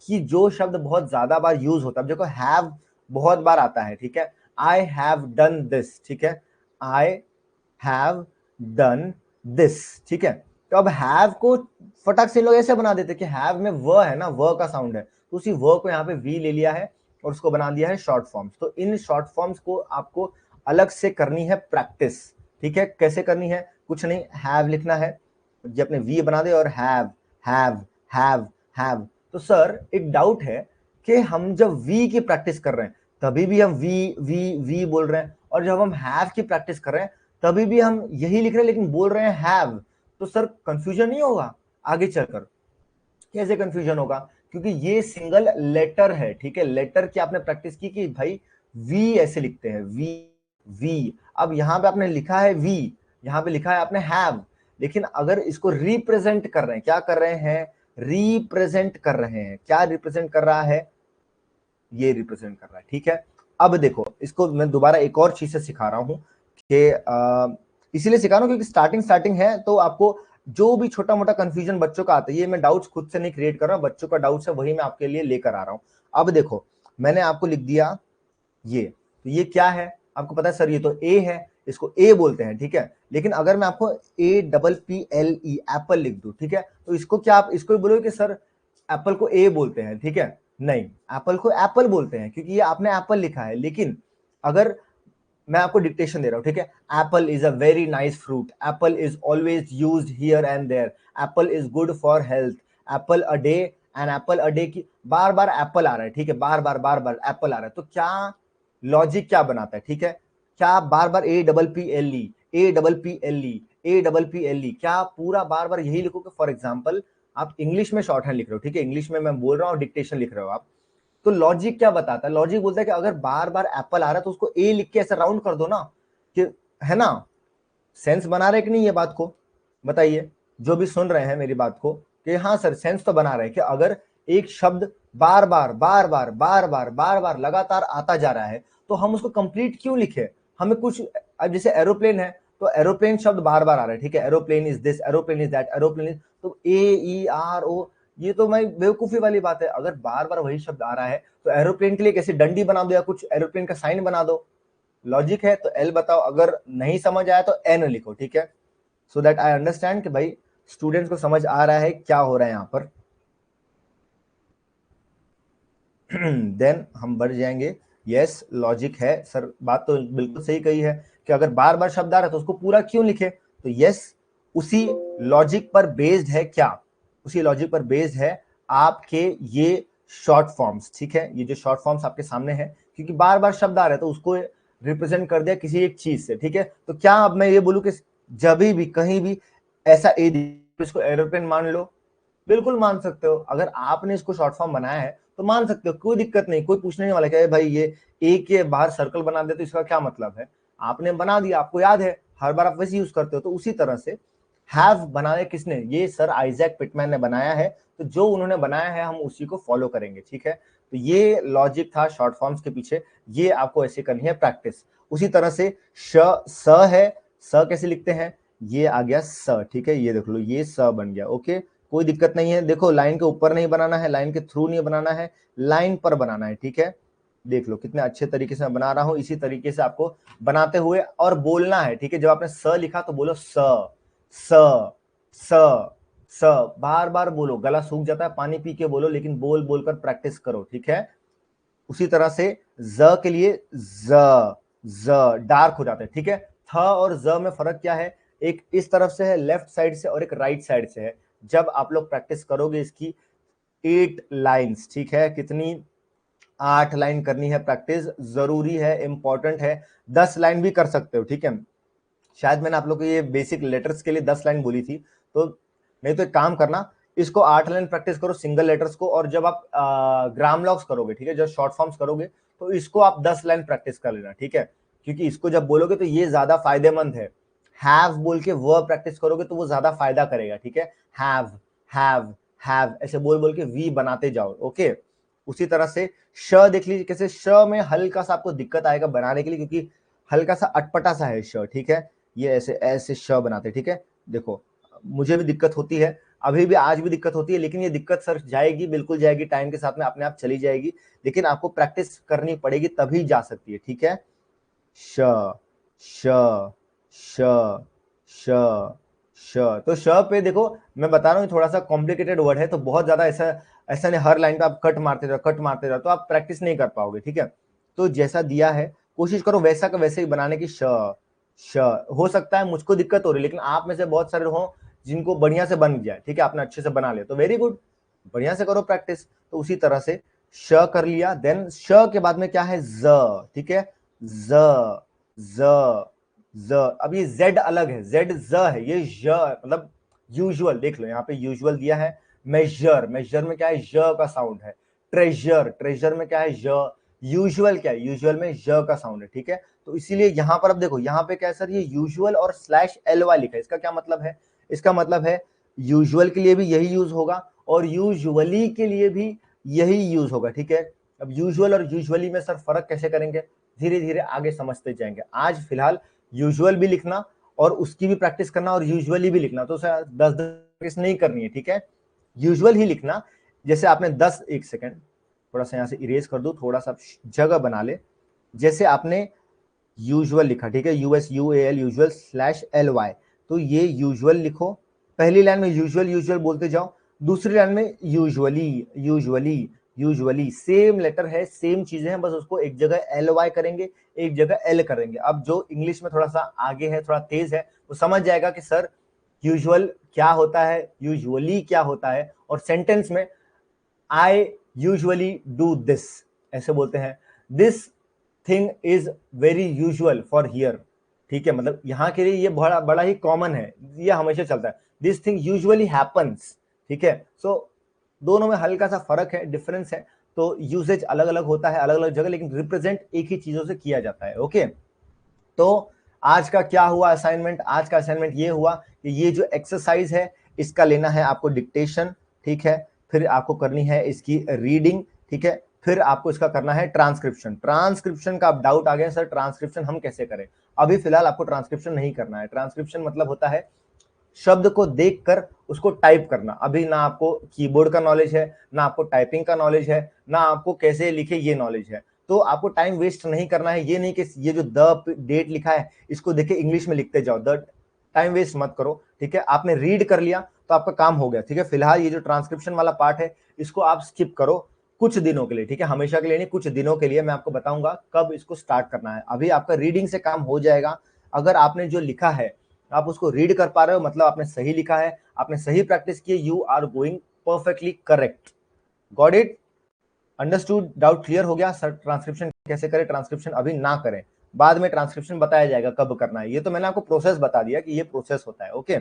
कि जो शब्द बहुत ज्यादा बार यूज होता है, देखो हैव बहुत बार आता है, ठीक है, आई हैव डन दिस, ठीक है, आई हैव डन दिस, ठीक है। तो अब हैव को फटाक से लोग ऐसे बना देते कि हैव में व है ना, व का साउंड है, तो उसी व को यहाँ पे वी ले लिया है और उसको बना दिया है शॉर्ट फॉर्म्स। तो इन शॉर्ट फॉर्म्स को आपको अलग से करनी है प्रैक्टिस, ठीक है। कैसे करनी है, कुछ नहीं, हैव लिखना है, ये अपने वी बना दे और हैव हैव हैव हैव। तो सर एक डाउट है कि हम जब वी की प्रैक्टिस कर रहे हैं तभी भी हम वी वी वी बोल रहे हैं, और जब हम हैव की प्रैक्टिस कर रहे हैं तभी भी हम यही लिख रहे हैं लेकिन बोल रहे हैं हैव। तो सर कंफ्यूजन नहीं होगा आगे चलकर, कैसे कंफ्यूजन होगा, क्योंकि ये सिंगल लेटर है, ठीक है। लेटर की आपने प्रैक्टिस की कि भाई वी ऐसे लिखते हैं, वी वी। अब यहां पे आपने लिखा है वी, यहां पे लिखा है आपने हैव, लेकिन अगर इसको रिप्रेजेंट कर रहे हैं, क्या कर रहे हैं, रिप्रेजेंट कर रहे हैं, क्या रिप्रेजेंट कर रहा है, ये रिप्रेजेंट कर रहा है, ठीक है। अब देखो इसको मैं दोबारा एक और चीज से सिखा रहा हूं कि इसीलिए सिखा रहा हूं क्योंकि स्टार्टिंग है, तो आपको जो भी छोटा मोटा कंफ्यूजन बच्चों का आता है, ये मैं डाउट्स खुद से नहीं क्रिएट कर रहा हूं, बच्चों का डाउट्स है वही मैं आपके लिए लेकर आ रहा हूं। अब देखो मैंने आपको लिख दिया ये, तो ये क्या है आपको पता है सर, ये तो ए है, इसको ए बोलते हैं, ठीक है। लेकिन अगर मैं आपको APPLE एप्पल लिख दूं, ठीक है, तो इसको क्या आप इसको बोलोगे कि सर एप्पल को ए बोलते हैं, ठीक है, नहीं, एप्पल को एप्पल बोलते हैं क्योंकि ये आपने एप्पल लिखा है। लेकिन अगर मैं आपको डिक्टेशन दे रहा हूं, ठीक है, apple is a very nice fruit, apple is always used here and there, apple is good for health, apple a day, and apple a day की बार बार एप्पल आ रहा है, ठीक है, बार बार एप्पल आ रहा है, तो क्या लॉजिक क्या बनाता है, ठीक है, क्या बार बार APPLE APPLE APPLE, क्या पूरा बार बार यही लिखोगे। फॉर एग्जाम्पल आप इंग्लिश में शॉर्ट हैंड लिख रहे हो, ठीक है, इंग्लिश में मैं बोल रहा हूँ, डिक्टेशन लिख रहे हो आप, तो लॉजिक क्या बताता है, लॉजिक बोलता है कि अगर बार बार एप्पल आ रहा है तो उसको ए लिख के ऐसे राउंड कर दो ना, कि है ना, सेंस बना रहे कि नहीं ये बात को, बताइए जो भी सुन रहे हैं मेरी बात को, कि हाँ सर सेंस तो बना रहे हैं कि अगर एक शब्द बार बार लगातार आता जा रहा है तो हम उसको कंप्लीट क्यों लिखे, हमें कुछ, अब जैसे एरोप्लेन है तो एरोप्लेन शब्द बार बार आ रहा है, ठीक है, aeroplane is this, aeroplane is that, aeroplane is, तो AERO, ये तो मैं बेवकूफी वाली बात है, अगर बार बार वही शब्द आ रहा है तो एरोप्लेन के लिए कैसे डंडी बना दो या कुछ एरोप्लेन का साइन बना दो, लॉजिक है। तो एल बताओ, अगर नहीं समझ आया तो एन लिखो, ठीक है, सो दैट आई अंडरस्टैंड कि भाई स्टूडेंट्स को समझ आ रहा है क्या हो रहा है यहां पर। देन हम बढ़ जाएंगे, यस लॉजिक है सर, बात तो बिल्कुल सही कही है कि अगर बार बार शब्द आ रहा है तो उसको पूरा क्यों लिखे, तो यस उसी लॉजिक पर बेस्ड है, क्या उसी लॉजिक पर बेस्ड है आपके ये शॉर्ट फॉर्म्स, ठीक है, ये जो शॉर्ट फॉर्म्स आपके सामने है, क्योंकि बार बार शब्द आ रहे हैं तो उसको रिप्रेजेंट कर दिया किसी एक चीज से, ठीक है। तो क्या अब मैं ये बोलूं कि जब भी कहीं भी ऐसा ए, इसको एरोप्लेन मान लो, बिल्कुल मान सकते हो, अगर आपने इसको शॉर्ट फॉर्म बनाया है तो मान सकते हो, कोई दिक्कत नहीं, कोई पूछने नहीं वाला कि भाई ये ए के बाहर सर्कल बना दे तो इसका क्या मतलब है, आपने बना दिया, आपको याद है, हर बार आप वैसे यूज करते हो। तो उसी तरह से हैव बनाया किसने, ये सर आइजैक पिटमैन ने बनाया है, तो जो उन्होंने बनाया है हम उसी को फॉलो करेंगे, ठीक है। तो ये लॉजिक था शॉर्ट फॉर्म्स के पीछे, ये आपको ऐसे करनी है प्रैक्टिस। उसी तरह से स है, स कैसे लिखते हैं, ये आ गया स, ठीक है, ये देख लो ये स बन गया, ओके, कोई दिक्कत नहीं है। देखो लाइन के ऊपर नहीं बनाना है, लाइन के थ्रू नहीं बनाना है, लाइन पर बनाना है, ठीक है। देख लो कितने अच्छे तरीके से मैं बना रहा हूं, इसी तरीके से आपको बनाते हुए और बोलना है, ठीक है। जब आपने स लिखा तो बोलो स स स स, बार बार बोलो, गला सूख जाता है, पानी पी के बोलो, लेकिन बोल बोलकर प्रैक्टिस करो, ठीक है। उसी तरह से ज के लिए ज डार्क हो जाता है, ठीक है। थ और ज में फर्क क्या है, एक इस तरफ से है लेफ्ट साइड से और एक राइट साइड से है। जब आप लोग प्रैक्टिस करोगे इसकी 8 लाइंस, ठीक है, कितनी 8 लाइन करनी है प्रैक्टिस, जरूरी है, इंपॉर्टेंट है। 10 लाइन भी कर सकते हो, ठीक है, शायद मैंने आप लोग को ये बेसिक लेटर्स के लिए 10 लाइन बोली थी, तो नहीं तो एक काम करना, इसको 8 लाइन प्रैक्टिस करो सिंगल लेटर्स को, और जब आप ग्राम लॉक्स करोगे, ठीक है, जब शॉर्ट फॉर्म्स करोगे तो इसको आप 10 लाइन प्रैक्टिस कर लेना, ठीक है, क्योंकि इसको जब बोलोगे तो ये ज्यादा फायदेमंद है। हैव बोल के वर्ब प्रैक्टिस करोगे तो वो ज्यादा फायदा करेगा, ठीक है। हैव, हैव, हैव ऐसे बोल बोल के वी बनाते जाओ, ओके। उसी तरह से श देख लीजिए कैसे, श में हल्का सा आपको दिक्कत आएगा बनाने के लिए, क्योंकि हल्का सा अटपटा सा है श, ठीक है। ये ऐसे ऐसे श बनाते, ठीक है। देखो मुझे भी दिक्कत होती है, अभी भी आज भी दिक्कत होती है, लेकिन ये दिक्कत सर जाएगी, बिल्कुल जाएगी, टाइम के साथ में अपने आप चली जाएगी, लेकिन आपको प्रैक्टिस करनी पड़ेगी तभी जा सकती है, ठीक है। श, श, श, श, श। तो श पे देखो मैं बता रहा हूँ थोड़ा सा कॉम्प्लिकेटेड वर्ड है, तो बहुत ज्यादा ऐसा ऐसा नहीं हर लाइन पे आप कट मारते जाओ, कट मारते जाओ, तो आप प्रैक्टिस नहीं कर पाओगे, ठीक है। तो जैसा दिया है कोशिश करो वैसा का वैसे ही बनाने की। श, श। हो सकता है मुझको दिक्कत हो रही है, लेकिन आप में से बहुत सारे हो जिनको बढ़िया से बन जाए, ठीक है, आपने अच्छे से बना लिया तो वेरी गुड, बढ़िया से करो प्रैक्टिस। तो उसी तरह से श कर लिया, देन श के बाद में क्या है, ज, ठीक है। ज, ज, ज। अब ये जेड अलग है, जेड ज है, ये ज मतलब यूजुअल, देख लो यहाँ पे यूजुअल दिया है। मेजर, मेजर में क्या है, ज का साउंड है। ट्रेजर, ट्रेजर में क्या है, ज। यूजुअल क्या है, यूजुअल में ज का साउंड है, ठीक है। तो इसीलिए यहां पर अब देखो यहाँ पे क्या है सर, ये यूजुअल और स्लैश एल वाई लिखा है, इसका क्या मतलब है, इसका मतलब है यूजुअल के लिए भी यही यूज होगा और यूजुअली के लिए भी यही यूज होगा, ठीक है। अब यूजुअल और यूजुअली में सर फर्क कैसे करेंगे, धीरे धीरे आगे समझते जाएंगे। आज फिलहाल यूजुअल भी लिखना और उसकी भी प्रैक्टिस करना और यूजुअली भी लिखना, तो सर 10 प्रैक्टिस नहीं करनी है, ठीक है। यूजुअल ही लिखना, जैसे आपने 10, एक सेकेंड थोड़ा सा यहाँ से इरेज कर दो, थोड़ा सा जगह बना ले। जैसे आपने यूजुअल लिखा, ठीक है, USUAL यूजुअल स्लैश LY, तो ये यूजुअल लिखो, पहली लाइन में यूजुअल यूजुअल बोलते जाओ, दूसरी लाइन में usually usually usually, same letter है, सेम चीजें हैं, बस उसको एक जगह LY करेंगे, एक जगह L करेंगे। अब जो इंग्लिश में थोड़ा सा आगे है, थोड़ा तेज है, वो समझ जाएगा कि सर यूजुअल क्या होता है, यूजुअली क्या होता है, और सेंटेंस में आई यूजुअली डू दिस ऐसे बोलते हैं, this thing is very usual for here, ठीक है, मतलब यहाँ के लिए ये बड़ा बड़ा ही कॉमन है, ये हमेशा चलता है, दिस थिंग यूजुअली हैपन्स, ठीक है। सो दोनों में हल्का सा फर्क है, डिफरेंस है, तो यूसेज अलग अलग होता है अलग अलग जगह, लेकिन रिप्रेजेंट एक ही चीजों से किया जाता है, ओके। तो आज का क्या हुआ असाइनमेंट, आज का असाइनमेंट ये हुआ कि ये जो एक्सरसाइज है इसका लेना है आपको डिक्टेशन, ठीक है, फिर आपको करनी है इसकी रीडिंग, ठीक है, फिर आपको इसका करना है ट्रांसक्रिप्शन। ट्रांसक्रिप्शन का अब डाउट आ गया सर ट्रांसक्रिप्शन हम कैसे करें, अभी फिलहाल आपको ट्रांसक्रिप्शन नहीं करना है। ट्रांसक्रिप्शन मतलब होता है शब्द को देखकर उसको टाइप करना। अभी ना आपको कीबोर्ड का नॉलेज है, ना आपको टाइपिंग का नॉलेज है, ना आपको कैसे लिखे ये नॉलेज है, तो आपको टाइम वेस्ट नहीं करना है। ये नहीं कि ये जो द डेट लिखा है इसको देखे इंग्लिश में लिखते जाओ, द टाइम वेस्ट मत करो, ठीक है। आपने रीड कर लिया तो आपका काम हो गया, ठीक है। फिलहाल ये जो ट्रांसक्रिप्शन वाला पार्ट है इसको आप स्किप करो कुछ दिनों के लिए, ठीक है, हमेशा के लिए नहीं, कुछ दिनों के लिए। मैं आपको बताऊंगा कब इसको स्टार्ट करना है। अभी आपका रीडिंग से काम हो जाएगा। अगर आपने जो लिखा है आप उसको रीड कर पा रहे हो, मतलब आपने सही लिखा है, आपने सही प्रैक्टिस की, you are going perfectly correct. Got it, understood, doubt clear हो गया। सर ट्रांसक्रिप्शन कैसे करें, ट्रांसक्रिप्शन अभी ना करें, बाद में ट्रांसक्रिप्शन बताया जाएगा कब करना है। ये तो मैंने आपको प्रोसेस बता दिया कि ये प्रोसेस होता है, ओके।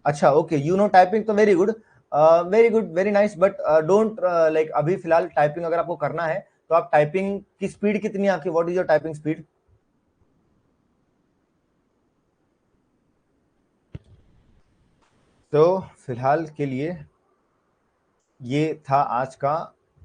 अच्छा ओके, यू नो टाइपिंग, तो very good, very good, very nice, but don't like अभी फिलहाल टाइपिंग अगर आपको करना है तो आप टाइपिंग की स्पीड कितनी है आपकी, what is your typing speed? तो फिलहाल के लिए ये था आज का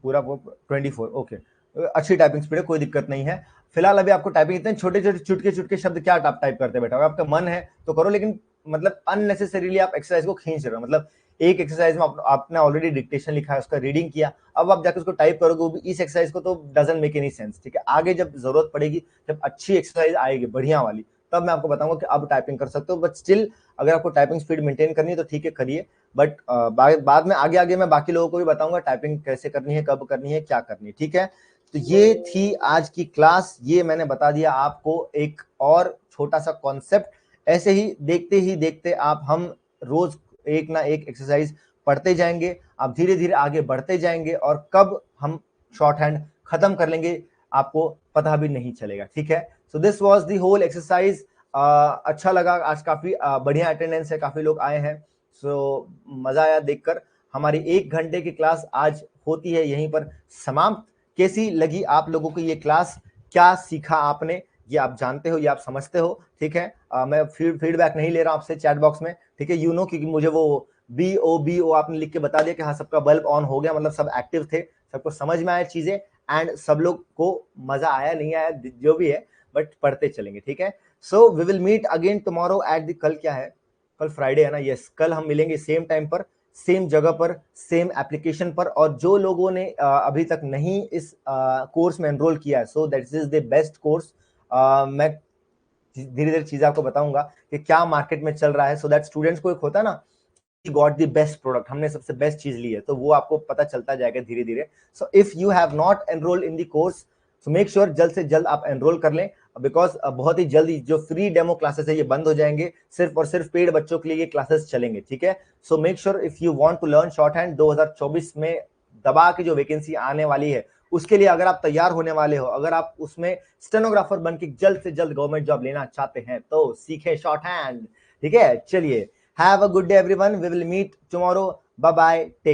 पूरा 24, ओके। अच्छी टाइपिंग स्पीड है, कोई दिक्कत नहीं है। फिलहाल अभी आपको टाइपिंग इतने छोटे छोटे चुटके चुटके शब्द क्या आप टाइप करते बैठे हो, आपका मन है तो करो, लेकिन मतलब अननेसेसरीली आप एक्सरसाइज को खींच रहे हो। मतलब एक एक्सरसाइज में आपने ऑलरेडी डिक्टेशन लिखा है, उसका रीडिंग किया, अब आप जाकर उसको टाइप करोगे, वो भी इस एक्सरसाइज को, तो डजंट मेक एनी सेंस, ठीक है। आगे जब जरूरत पड़ेगी, जब अच्छी एक्सरसाइज आएगी बढ़िया वाली, तब मैं आपको बताऊंगा कि अब टाइपिंग कर सकते हो, बट स्टिल अगर आपको टाइपिंग स्पीड मेंटेन करनी है तो ठीक है करिए, बट बाद में आगे आगे मैं बाकी लोगों को भी बताऊंगा टाइपिंग कैसे करनी है, कब करनी है, क्या करनी है, ठीक है। तो ये थी आज की क्लास, ये मैंने बता दिया आपको एक और छोटा सा कॉन्सेप्ट। ऐसे ही देखते आप हम रोज एक ना एक एक्सरसाइज पढ़ते जाएंगे, आप धीरे धीरे आगे बढ़ते जाएंगे, और कब हम शॉर्ट हैंड खत्म कर लेंगे आपको पता भी नहीं चलेगा, ठीक है। So this was the whole exercise. अच्छा लगा आज, काफी बढ़िया अटेंडेंस है, काफी लोग आए हैं। सो मजा आया देखकर। हमारी 1 घंटे की क्लास आज होती है यहीं पर समाप्त। कैसी लगी आप लोगों को ये क्लास, क्या सीखा आपने, ये आप जानते हो, ये आप समझते हो, ठीक है। मैं फीडबैक नहीं ले रहा आपसे चैट बॉक्स में, ठीक है। क्योंकि मुझे वो BO आपने लिख के बता दिया कि हाँ सबका बल्ब ऑन हो गया, मतलब सब एक्टिव थे, सबको समझ में आया चीजें, एंड सब लोग को मजा आया, नहीं आया जो भी है, बट पढ़ते चलेंगे, ठीक है। So we will meet again tomorrow at the, कल क्या है, कल फ्राइडे है ना, यस, कल हम मिलेंगे सेम टाइम पर, सेम जगह पर, सेम एप्लीकेशन पर। और जो लोगों ने अभी तक नहीं इस कोर्स में एनरोल किया है, so that is the best course. मैं धीरे धीरे चीजें आपको बताऊंगा कि क्या मार्केट में चल रहा है, सो दैट स्टूडेंट्स को एक होता है ना, गॉट द बेस्ट प्रोडक्ट, हमने सबसे बेस्ट चीज ली है, तो वो आपको पता चलता जाएगा धीरे धीरे। So if you have not enrol in the course, so make sure जल्द से जल्द आप एनरोल कर लें, बिकॉज बहुत ही जल्दी जो फ्री डेमो क्लासेस है ये बंद हो जाएंगे, सिर्फ और सिर्फ पेड बच्चों के लिए ये क्लासेस चलेंगे, ठीक है। So make sure if you want to learn shorthand 2024 में दबा के जो वैकेंसी आने वाली है, उसके लिए अगर आप तैयार होने वाले हो, अगर आप उसमें स्टेनोग्राफर बन के जल्द से जल्द गवर्नमेंट जॉब लेना चाहते हैं, तो सीखें शॉर्ट हैंड, ठीक है। चलिए, have a good day everyone, we will meet tomorrow, bye bye.